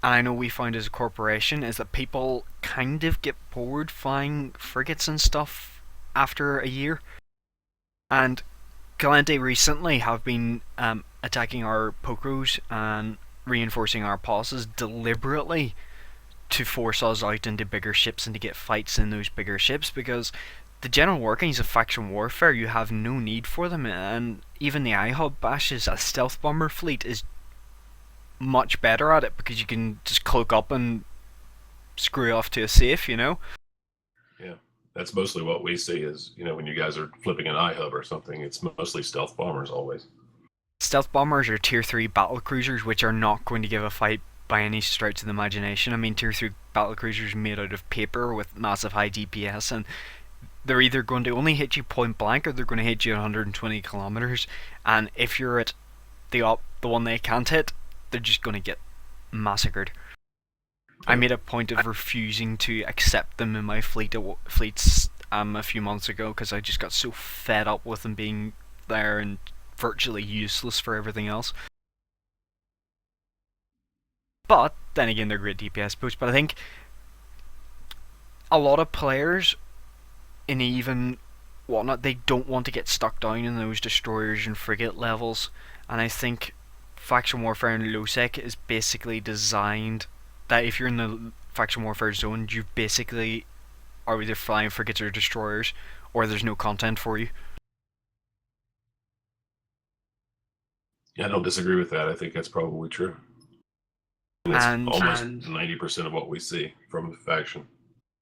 [SPEAKER 1] and I know we found as a corporation, is that people kind of get bored flying frigates and stuff after a year. And Galente recently have been attacking our Pokros and reinforcing our bosses deliberately to force us out into bigger ships and to get fights in those bigger ships, because the general workings of faction warfare, you have no need for them, and even the iHub bashes, a stealth bomber fleet is much better at it because you can just cloak up and screw off to a safe,
[SPEAKER 2] Yeah, that's mostly what we see is, when you guys are flipping an iHub or something, it's mostly stealth bombers always.
[SPEAKER 1] Stealth bombers are tier 3 battle cruisers, which are not going to give a fight by any stretch of the imagination. I mean, tier 3 battle cruisers made out of paper with massive high DPS, and they're either going to only hit you point blank or they're going to hit you at 120 kilometers. And if you're at the one they can't hit, they're just going to get massacred. I made a point of refusing to accept them in my fleets a few months ago because I just got so fed up with them being there and virtually useless for everything else. But then again, they're great DPS boosts. But I think a lot of players in even whatnot, they don't want to get stuck down in those destroyers and frigate levels, and I think faction warfare and lowsec is basically designed that if you're in the faction warfare zone, you basically are either flying frigates or destroyers, or there's no content for you.
[SPEAKER 2] Yeah, I don't disagree with that. I think that's probably true. And it's almost 90% of what we see from the faction.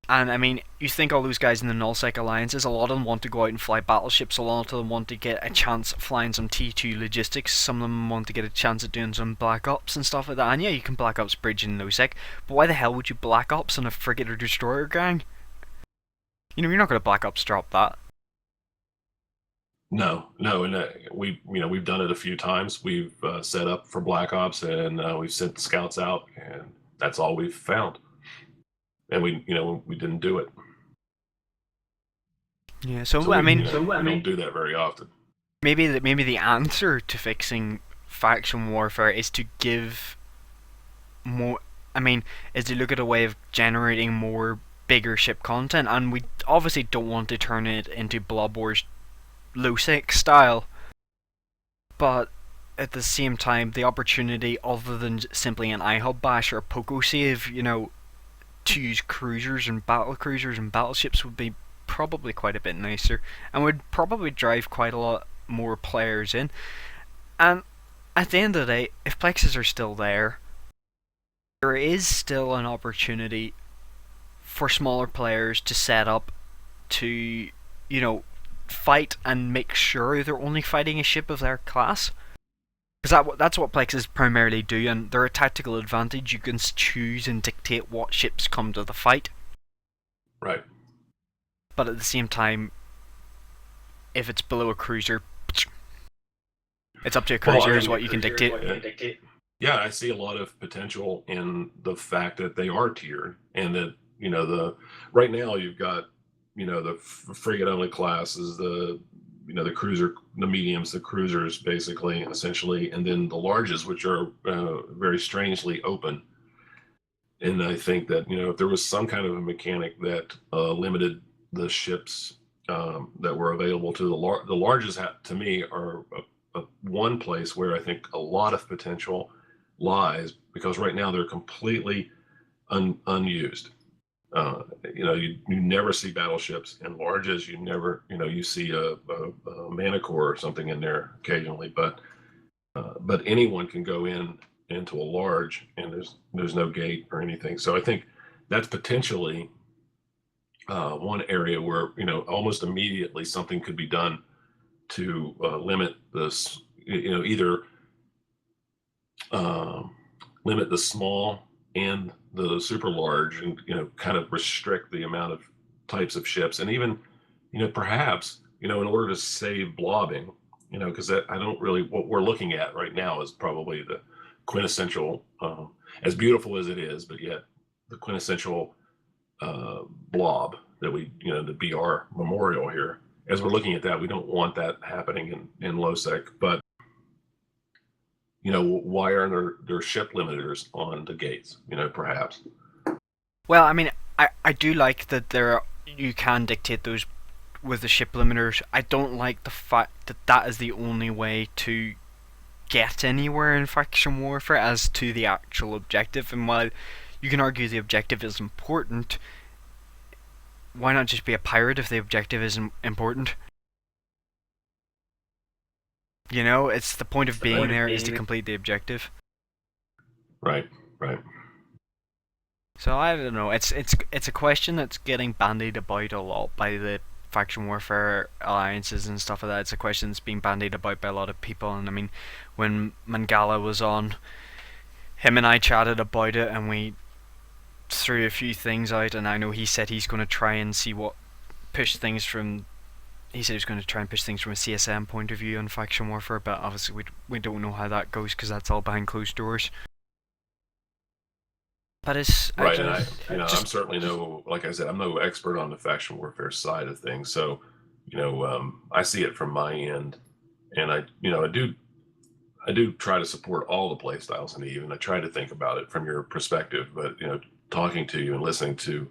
[SPEAKER 1] And I mean, you think all those guys in the nullsec alliances, a lot of them want to go out and fly battleships, a lot of them want to get a chance at flying some T2 logistics, some of them want to get a chance at doing some black ops and stuff like that. And yeah, you can black ops bridge in nullsec, but why the hell would you black ops on a frigate or destroyer gang? You're not going to black ops drop that.
[SPEAKER 2] No, and we've done it a few times. We've set up for black ops, and we've sent scouts out, and that's all we've found. And we didn't do it.
[SPEAKER 1] Yeah, so
[SPEAKER 2] we,
[SPEAKER 1] I mean,
[SPEAKER 2] we don't do that very often.
[SPEAKER 1] Maybe the answer to fixing faction warfare is to give more. I mean, is to look at a way of generating more bigger ship content, and we obviously don't want to turn it into Blob Wars low-sec style. But at the same time, the opportunity, other than simply an iHub bash or a pogo save, to use cruisers and battle cruisers and battleships would be probably quite a bit nicer, and would probably drive quite a lot more players in. And at the end of the day, if plexes are still there is still an opportunity for smaller players to set up to, fight and make sure they're only fighting a ship of their class. Because that's what plexes primarily do, and they're a tactical advantage. You can choose and dictate what ships come to the fight.
[SPEAKER 2] Right.
[SPEAKER 1] But at the same time, if it's below a cruiser, it's up to a cruiser is what you can dictate.
[SPEAKER 2] Yeah, I see a lot of potential in the fact that they are tiered, and that right now you've got the frigate only classes, the cruiser, the mediums, the cruisers, basically, essentially, and then the larges, which are very strangely open. And I think that if there was some kind of a mechanic that limited the ships that were available to the larges, to me, are one place where I think a lot of potential lies, because right now they're completely unused. You never see battleships in larges. You never, you see a Manicore or something in there occasionally, but anyone can go into a large, and there's no gate or anything. So I think that's potentially one area where almost immediately something could be done to limit this. Either limit the small and the super large, and kind of restrict the amount of types of ships, and even perhaps in order to save blobbing, because I don't really, what we're looking at right now is probably the quintessential, as beautiful as it is, but yet the quintessential blob that we to be our memorial here. As we're looking at that, we don't want that happening in low sec, but why aren't there ship limiters on the gates? Perhaps.
[SPEAKER 1] Well, I mean, I do like that you can dictate those with the ship limiters. I don't like the fact that that is the only way to get anywhere in faction warfare as to the actual objective. And while you can argue the objective is important, why not just be a pirate if the objective isn't important? It's the point of being there is to complete the objective.
[SPEAKER 2] Right.
[SPEAKER 1] So I don't know. It's a question that's getting bandied about a lot by the faction warfare alliances and stuff like that. It's a question that's being bandied about by a lot of people. And I mean, when Mangala was on, him and I chatted about it, and we threw a few things out. And I know he said he's going to try and see what push things from. He said he was going to try and push things from a CSM point of view on faction warfare, but obviously we don't know how that goes because that's all behind closed doors. But it's
[SPEAKER 2] right, and I'm certainly like I said, I'm no expert on the faction warfare side of things, so I see it from my end, and I do try to support all the play styles in EVE, and I try to think about it from your perspective. But talking to you and listening to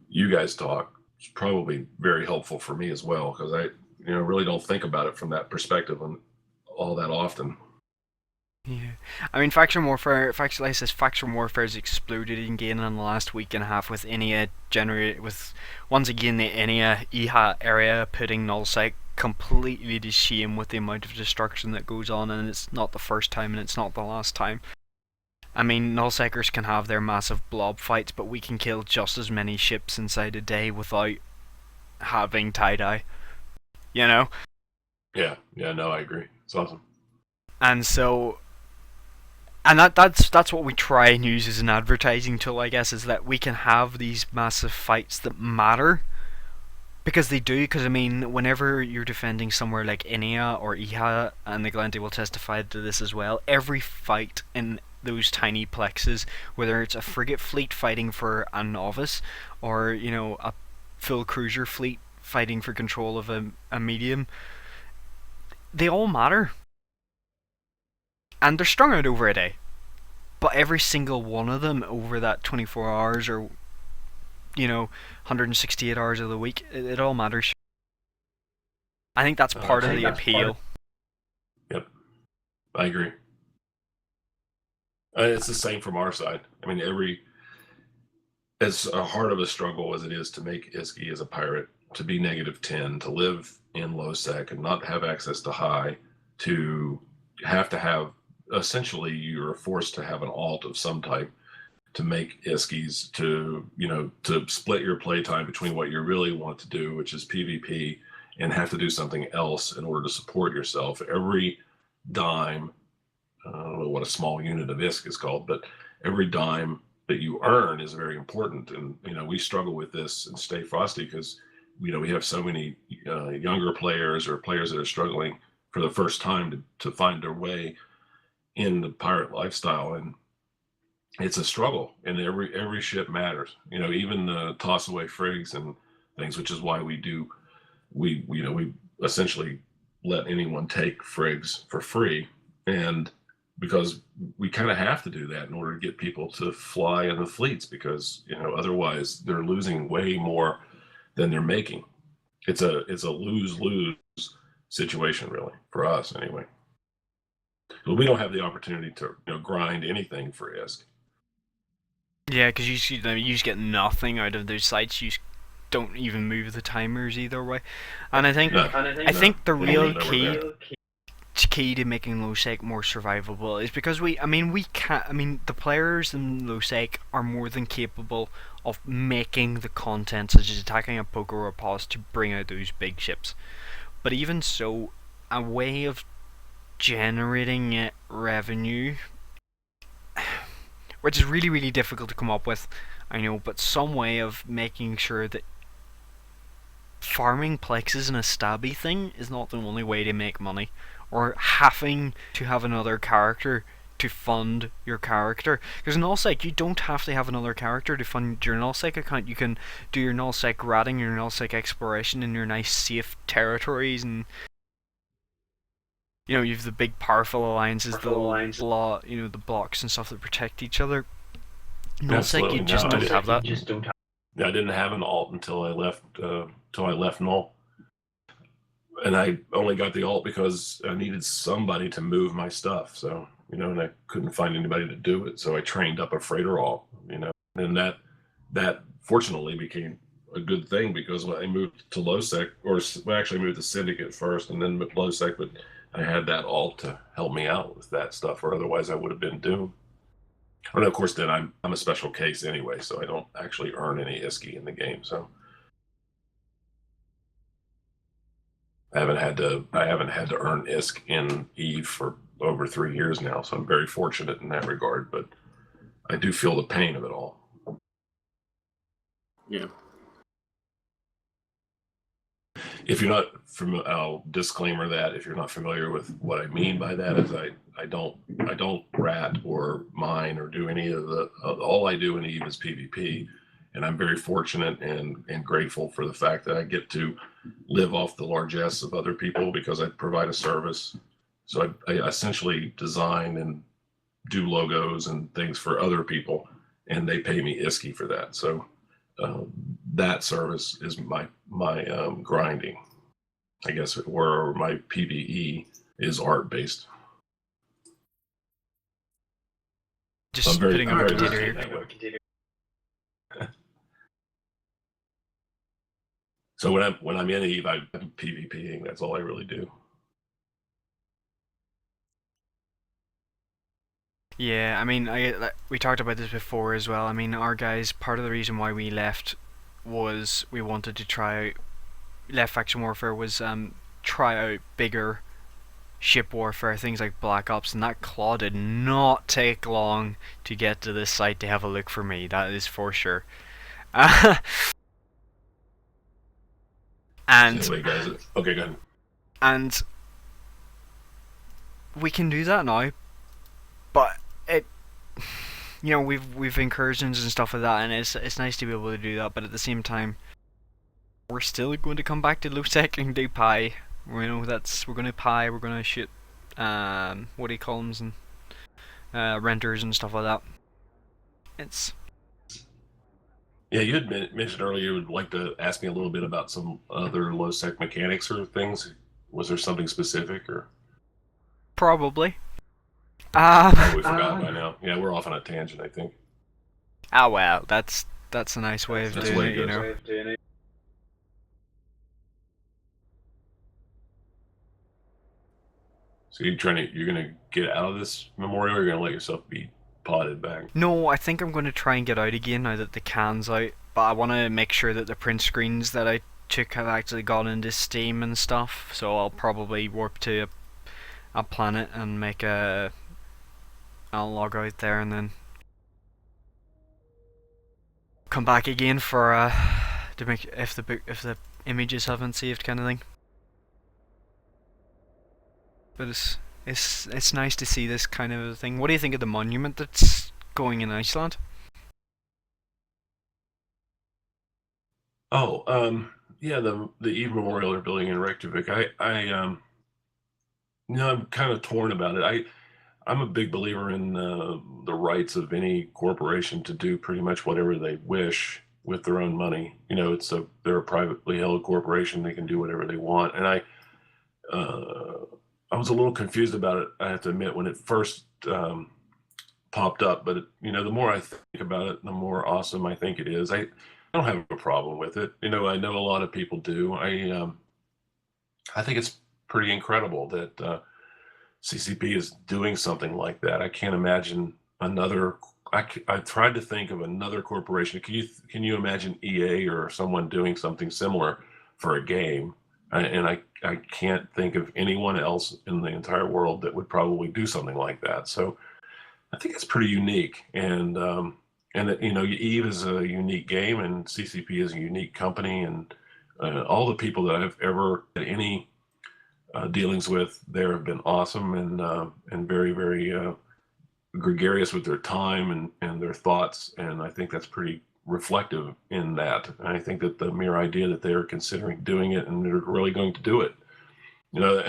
[SPEAKER 2] you guys talk is probably very helpful for me as well, because I really don't think about it from that perspective all that often.
[SPEAKER 1] Yeah, I mean, faction warfare has exploded in game in the last week and a half, with Inia with once again the Inia EHA area putting nullsec completely to shame with the amount of destruction that goes on, and it's not the first time and it's not the last time. I mean, nullsecers can have their massive blob fights, but we can kill just as many ships inside a day without having tie-dye.
[SPEAKER 2] Yeah, no, I agree. It's awesome.
[SPEAKER 1] And so, and that's what we try and use as an advertising tool, I guess, is that we can have these massive fights that matter, because they do. Because I mean, whenever you're defending somewhere like Inia or EHA, and the Glendy will testify to this as well, every fight in those tiny plexes, whether it's a frigate fleet fighting for a novice, or a full cruiser fleet fighting for control of a medium, they all matter. And they're strung out over a day. But every single one of them over that 24 hours or 168 hours of the week, it all matters. I think that's part of the appeal.
[SPEAKER 2] Yep. I agree. It's the same from our side. I mean, as hard of a struggle as it is to make Iski as a pirate, to be -10, to live in low sec and not have access to high, to have essentially you're forced to have an alt of some type to make Iskies, to split your playtime between what you really want to do, which is PvP, and have to do something else in order to support yourself. Every dime, I don't know what a small unit of ISK is called, but every dime that you earn is very important. And, we struggle with this and Stay Frosty because, we have so many younger players or players that are struggling for the first time to find their way in the pirate lifestyle. And it's a struggle, and every ship matters. Even the toss away frigs and things, which is why we essentially let anyone take frigs for free, and because we kind of have to do that in order to get people to fly in the fleets, because otherwise they're losing way more than they're making. It's a lose situation, really, for us anyway. But we don't have the opportunity to grind anything for ISK.
[SPEAKER 1] Yeah, because you just get nothing out of those sites. You don't even move the timers either way. And I think
[SPEAKER 2] No,
[SPEAKER 1] I think the real
[SPEAKER 2] no,
[SPEAKER 1] key to making low sec more survivable is because we can't. The players in low sec are more than capable of making the content, such as attacking a poker or a pos, to bring out those big ships. But even so, a way of generating revenue, which is really, really difficult to come up with, I know, but some way of making sure that farming plexes and a stabby thing is not the only way to make money, or having to have another character to fund your character. Because in nullsec, you don't have to have another character to fund your nullsec account. You can do your nullsec ratting, your nullsec exploration in your nice safe territories, and you have the big powerful alliances, the blocks and stuff that protect each other. Nullsec, you just don't have that.
[SPEAKER 2] Yeah, I didn't have an alt until I left Null, and I only got the alt because I needed somebody to move my stuff. So and I couldn't find anybody to do it, so I trained up a freighter alt. And that fortunately became a good thing, because when I moved to low sec, or well, actually moved to syndicate first and then low sec, but I had that alt to help me out with that stuff, or otherwise I would have been doomed. And of course, then I'm a special case anyway, so I don't actually earn any ISKI in the game. So I haven't had to earn ISK in Eve for over 3 years now. So I'm very fortunate in that regard, but I do feel the pain of it all.
[SPEAKER 3] Yeah.
[SPEAKER 2] If you're not familiar, I'll disclaimer that if you're not familiar with what I mean by that, is I don't rat or mine or do any of the. All I do in Eve is PvP, and I'm very fortunate and grateful for the fact that I get to live off the largesse of other people, because I provide a service. So I essentially design and do logos and things for other people, and they pay me ISKI for that. So that service is my grinding, I guess, where my PvE is art based.
[SPEAKER 1] Just putting a potato here.
[SPEAKER 2] So when I'm in Eve, I'm PvPing. That's all I really do.
[SPEAKER 1] Yeah, we talked about this before as well. Our guys, part of the reason why we left was we wanted to try out, left Faction Warfare was try out bigger ship warfare, things like Black Ops, and that claw did not take long to get to this site to have a look for me, that is for sure. And
[SPEAKER 2] Anyway, guys, okay, go ahead.
[SPEAKER 1] And we can do that now, but we've incursions and stuff like that, and it's nice to be able to do that. But at the same time, we're still going to come back to low sec and do pie. We're going to pie. We're going to shoot what do you call them, and renters and stuff like that. It's.
[SPEAKER 2] Yeah, you had mentioned earlier you would like to ask me a little bit about some other low sec mechanics or things. Was there something specific, or?
[SPEAKER 1] Probably.
[SPEAKER 2] Probably forgot by now. Yeah, we're off on a tangent, I think.
[SPEAKER 1] Well, that's a nice way of
[SPEAKER 2] That's the
[SPEAKER 1] doing
[SPEAKER 2] way
[SPEAKER 1] it,
[SPEAKER 2] it
[SPEAKER 1] you
[SPEAKER 2] goes.
[SPEAKER 1] know.
[SPEAKER 2] So you're gonna get out of this memorial, or you're gonna let yourself be potted back?
[SPEAKER 1] No, I think I'm going to try and get out again now that the can's out, but I want to make sure that the print screens that I took have actually gone into Steam and stuff, so I'll probably warp to a planet and make a... I'll log out there and then come back again for to make if the images haven't saved kind of thing. But it's nice to see this kind of a thing. What do you think of the monument that's going in Iceland?
[SPEAKER 2] Oh, yeah, the Eve Memorial they're building in Reykjavik. I'm kind of torn about it. I'm a big believer in the rights of any corporation to do pretty much whatever they wish with their own money. They're a privately held corporation. They can do whatever they want. And uh, I was a little confused about it, I have to admit, when it first popped up. But the more I think about it, the more awesome I think it is. I don't have a problem with it. I know a lot of people do. I think it's pretty incredible that CCP is doing something like that. I can't imagine another. I tried to think of another corporation. Can you imagine EA or someone doing something similar for a game? And I can't think of anyone else in the entire world that would probably do something like that. So I think it's pretty unique. And that, Eve is a unique game, and CCP is a unique company, and all the people that I've ever had any dealings with there have been awesome and very, very gregarious with their time and their thoughts, and I think that's pretty reflective in that. And I think that the mere idea that they are considering doing it and they're really going to do it, you know,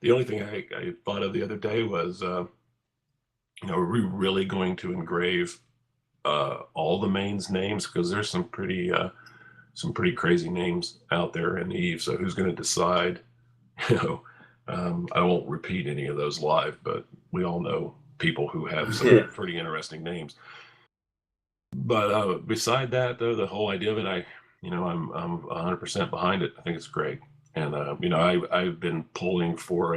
[SPEAKER 2] the only thing I thought of the other day was, are we really going to engrave all the mains' names? Because there's some pretty crazy names out there in Eve. So who's going to decide? You know, I won't repeat any of those live, but we all know people who have some pretty interesting names. But beside that, though, the whole idea of it, I'm 100% behind it. I think it's great, and I've been pulling for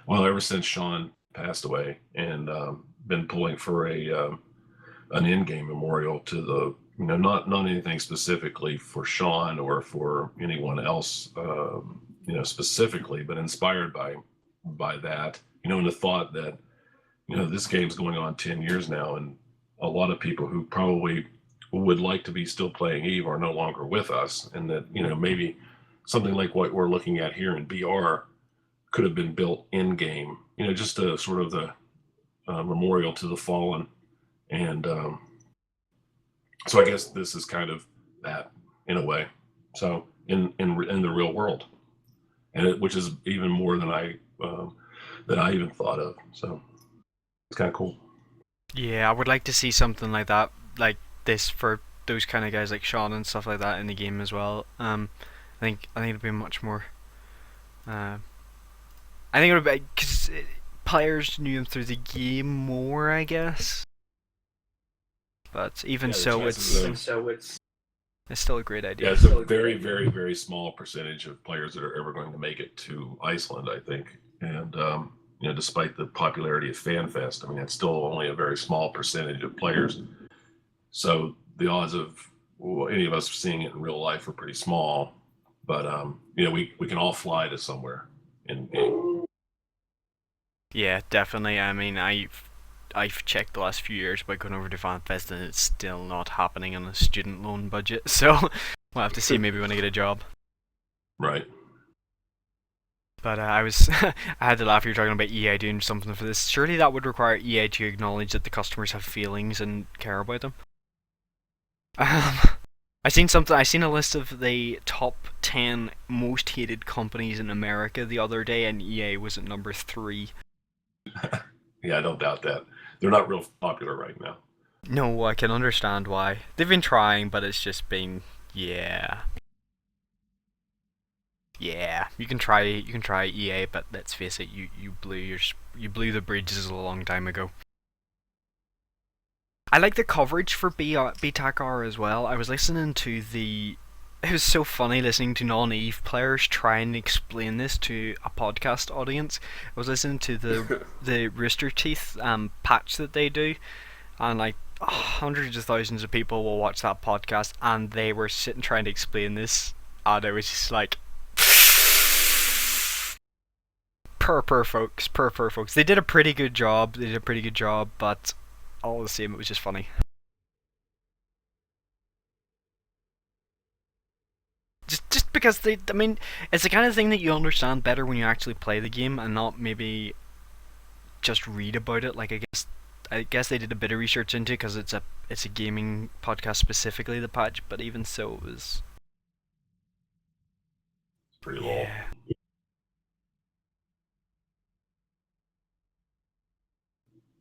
[SPEAKER 2] ever since Sean passed away, and been pulling for an in-game memorial to the not anything specifically for Sean or for anyone else specifically, but inspired by that, and the thought that this game's going on 10 years now, and a lot of people who probably would like to be still playing Eve are no longer with us, and that maybe something like what we're looking at here in BR could have been built in game, just a sort of the memorial to the fallen. And so I guess this is kind of that in a way. So in the real world, and which is even more than I even thought of. So it's kind of cool.
[SPEAKER 1] Yeah, I would like to see something like that, like this for those kind of guys like Sean and stuff like that in the game as well. I think it'd be much more. I think it would be because players knew him through the game more, I guess. But even so, it's still a great idea.
[SPEAKER 2] Yeah, it's a very, very, very small percentage of players that are ever going to make it to Iceland, I think. And despite the popularity of FanFest, I mean, it's still only a very small percentage of players. So the odds of any of us seeing it in real life are pretty small. But we can all fly to somewhere in game.
[SPEAKER 1] Yeah, definitely. I mean, I've checked the last few years by going over to FanFest, and it's still not happening on a student loan budget. So we'll have to see maybe when I get a job.
[SPEAKER 2] Right.
[SPEAKER 1] But I had to laugh. You're talking about EA doing something for this. Surely that would require EA to acknowledge that the customers have feelings and care about them. I seen a list of the top 10 most hated companies in America the other day, and EA was at number 3.
[SPEAKER 2] Yeah, I don't doubt that. They're not real popular right now.
[SPEAKER 1] No, I can understand why. They've been trying, but it's just been Yeah, you can try EA, but let's face it, you blew your you blew the bridges a long time ago. I like the coverage for BTACR as well. I was listening to the. It was so funny listening to non-Eve players try and explain this to a podcast audience. I was listening to the Rooster Teeth patch that they do, and like hundreds of thousands of people will watch that podcast, and they were sitting trying to explain this, and it was just like, per folks. They did a pretty good job. But all the same, it was just funny. Just because I mean, it's the kind of thing that you understand better when you actually play the game and not maybe just read about it. Like I guess they did a bit of research into it because it's a gaming podcast specifically, the patch. But even so, it was
[SPEAKER 2] Pretty long.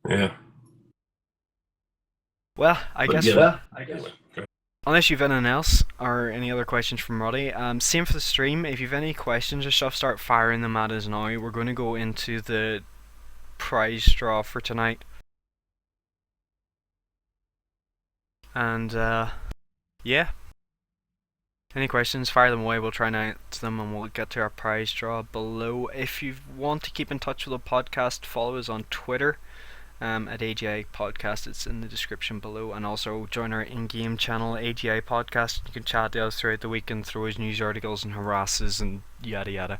[SPEAKER 2] Yeah.
[SPEAKER 1] Well, I
[SPEAKER 2] But
[SPEAKER 1] guess.
[SPEAKER 2] yeah,
[SPEAKER 1] Anyway,
[SPEAKER 2] okay.
[SPEAKER 1] unless you've anything else or any other questions from Roddy, same for the stream. If you've any questions or stuff, start firing them at us now. We're going to go into the prize draw for tonight. And yeah, any questions, fire them away. We'll try and answer them, and we'll get to our prize draw below. If you want to keep in touch with the podcast, follow us on Twitter at AGI Podcast. It's in the description below, and also join our in-game channel AGI Podcast. You can chat to us throughout the week and throw us news articles and harass us and yada yada.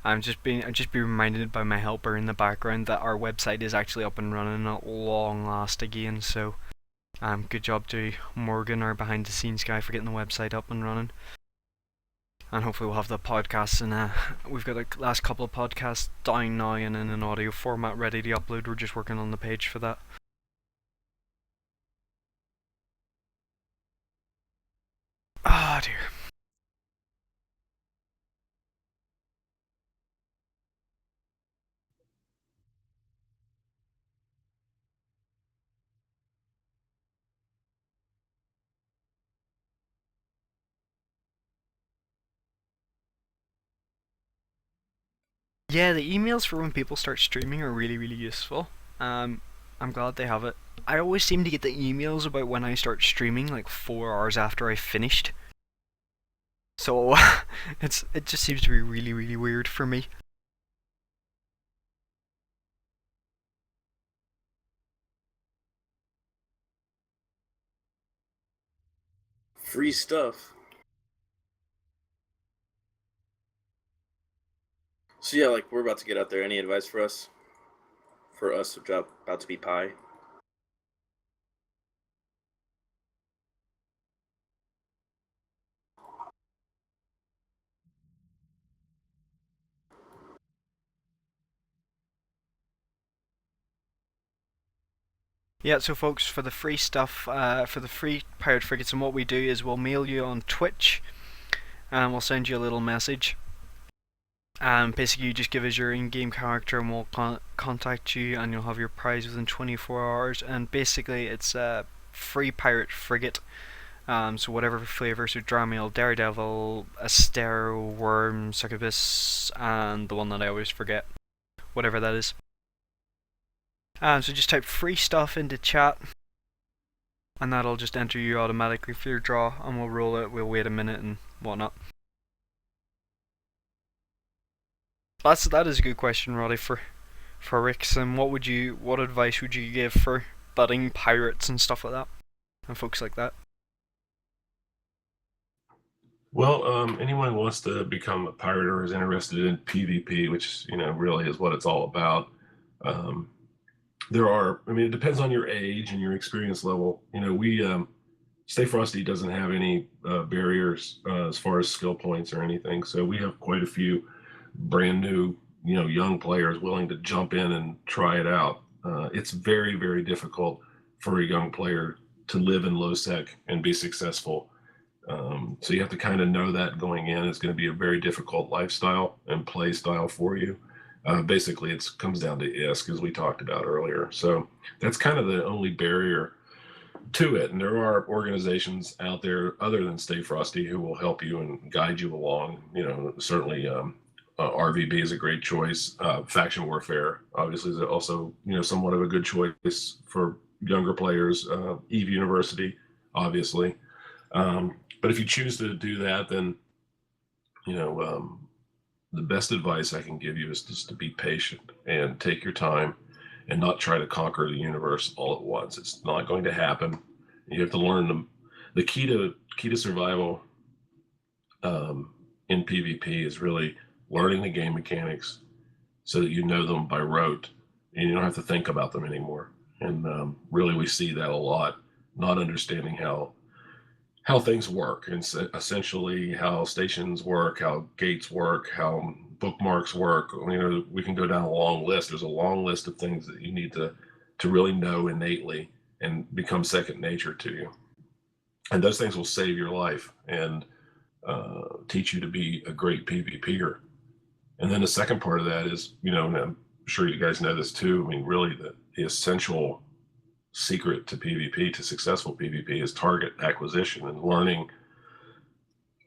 [SPEAKER 1] I'm just being reminded by my helper in the background that our website is actually up and running at long last again. So, good job to Morgan, our behind the scenes guy, for getting the website up and running. And hopefully we'll have the podcasts and we've got the last couple of podcasts down now and in an audio format ready to upload. We're just working on the page for that. Ah, dear. Yeah, the emails for when people start streaming are really, really useful. I'm glad they have it. I always seem to get the emails about when I start streaming like 4 hours after I finished. So it just seems to be really, really weird for me.
[SPEAKER 3] Free stuff. So yeah, like we're about to get out there. Any advice for us? For us about to be pie?
[SPEAKER 1] Yeah, so folks, for the free stuff, for the free pirate frigates, and what we do is we'll mail you on Twitch, and we'll send you a little message. Basically, you just give us your in-game character, and we'll contact you, and you'll have your prize within 24 hours. And basically, it's a free pirate frigate. So whatever flavor, so Dramiel, Daredevil, Astero, Worm, Succubus, and the one that I always forget, whatever that is. So just type free stuff into chat, and that'll just enter you automatically for your draw, and we'll roll it. We'll wait a minute and whatnot. That is a good question, Roddy, for Rixx. And what advice would you give for budding pirates and stuff like that, and folks like that?
[SPEAKER 2] Well, anyone who wants to become a pirate or is interested in PvP, which really is what it's all about. It depends on your age and your experience level. Stay Frosty doesn't have any barriers as far as skill points or anything. So we have quite a few brand new, young players willing to jump in and try it out. It's very, very difficult for a young player to live in low sec and be successful. So you have to kind of know that going in. It's going to be a very difficult lifestyle and play style for you. Basically, it comes down to ISK, as we talked about earlier. So that's kind of the only barrier to it, and there are organizations out there other than Stay Frosty who will help you and guide you along. Certainly RVB is a great choice. Faction Warfare obviously is also somewhat of a good choice for younger players. Eve University, obviously, but if you choose to do that, then the best advice I can give you is just to be patient and take your time and not try to conquer the universe all at once. It's not going to happen. You have to learn the key to survival in PvP is really learning the game mechanics so that you know them by rote and you don't have to think about them anymore. And really, we see that a lot, not understanding how things work, and essentially how stations work, how gates work, how bookmarks work. We can go down a long list. There's a long list of things that you need to really know innately and become second nature to you. And those things will save your life and teach you to be a great PvPer. And then the second part of that is, and I'm sure you guys know this too. I mean, really the essential secret to PvP, to successful PvP, is target acquisition and learning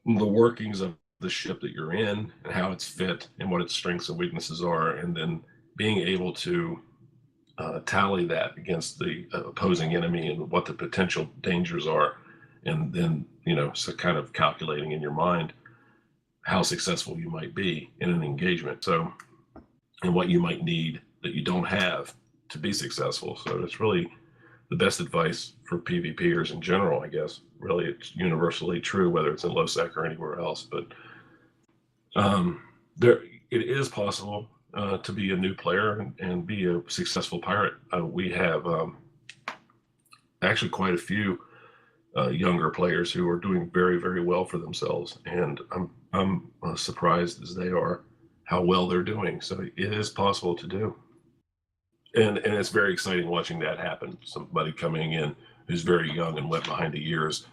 [SPEAKER 2] the workings of the ship that you're in and how it's fit and what its strengths and weaknesses are, and then being able to tally that against the opposing enemy and what the potential dangers are, and then so kind of calculating in your mind how successful you might be in an engagement, and what you might need that you don't have to be successful. So it's really the best advice for PvPers in general, I guess. Really, it's universally true, whether it's in LowSec or anywhere else. But it is possible to be a new player and be a successful pirate. We have actually quite a few younger players who are doing very, very well for themselves, and I'm surprised as they are how well they're doing. So it is possible to do. And it's very exciting watching that happen. Somebody coming in who's very young and wet behind the years,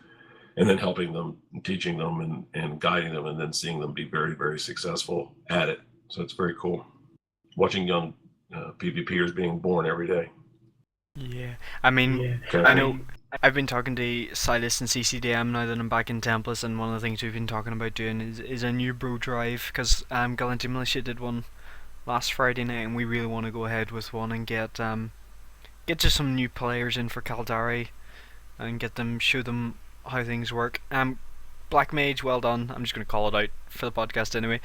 [SPEAKER 2] and then helping them, teaching them, and guiding them, and then seeing them be very, very successful at it. So it's very cool watching young PvPers being born every day.
[SPEAKER 1] Yeah, I mean, I know I've been talking to Silas and CCDM now that I'm back in Templars, and one of the things we've been talking about doing is a new bro drive, because Galante Militia did one last Friday night, and we really want to go ahead with one and get just some new players in for Caldari and show them how things work. Black Mage, well done. I'm just going to call it out for the podcast anyway,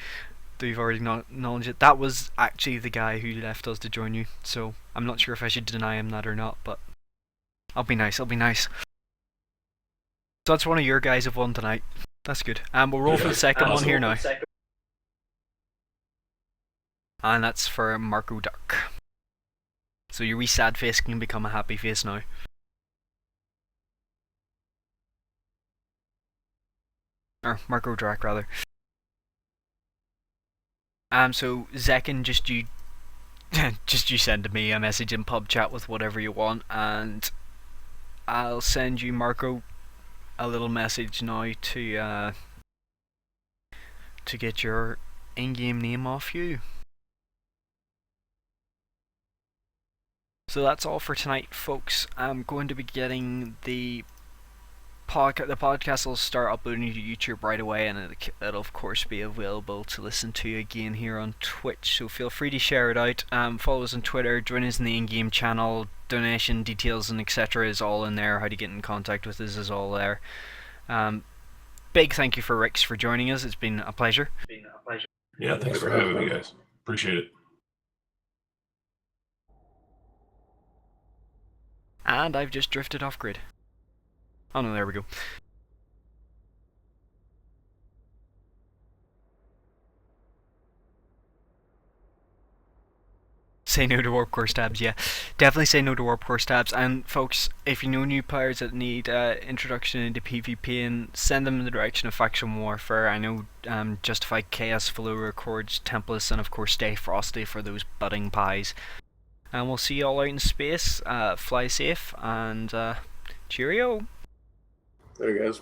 [SPEAKER 1] though you've already acknowledged it. That was actually the guy who left us to join you, so I'm not sure if I should deny him that or not, but I'll be nice. So that's one of your guys have won tonight. That's good. We'll roll for the second one here now. And that's for Marco Duck. So your wee sad face can become a happy face now. Or Marco Drac, rather. So Zekin, just you send me a message in pub chat with whatever you want, and I'll send you, Marco, a little message now to get your in-game name off you. So that's all for tonight, folks. I'm going to be getting the podcast will start uploading to YouTube right away, and it'll of course be available to listen to again here on Twitch, so feel free to share it out. Follow us on Twitter, join us in the in-game channel, donation details and etc. is all in there. How to get in contact with us is all there. Big thank you for Rixx for joining us. It's been a pleasure.
[SPEAKER 2] Yeah, thanks for having me, guys. Appreciate it.
[SPEAKER 1] And I've just drifted off grid. Oh no, there we go. Say no to Warp Core stabs, yeah. Definitely say no to Warp Core stabs. And folks, if you know new players that need introduction into PvP, and send them in the direction of Faction Warfare. I know Justified Chaos, Follow Records, Templars, and of course Stay Frosty for those budding pies. And we'll see you all out in space. Fly safe, and cheerio.
[SPEAKER 3] There, guys.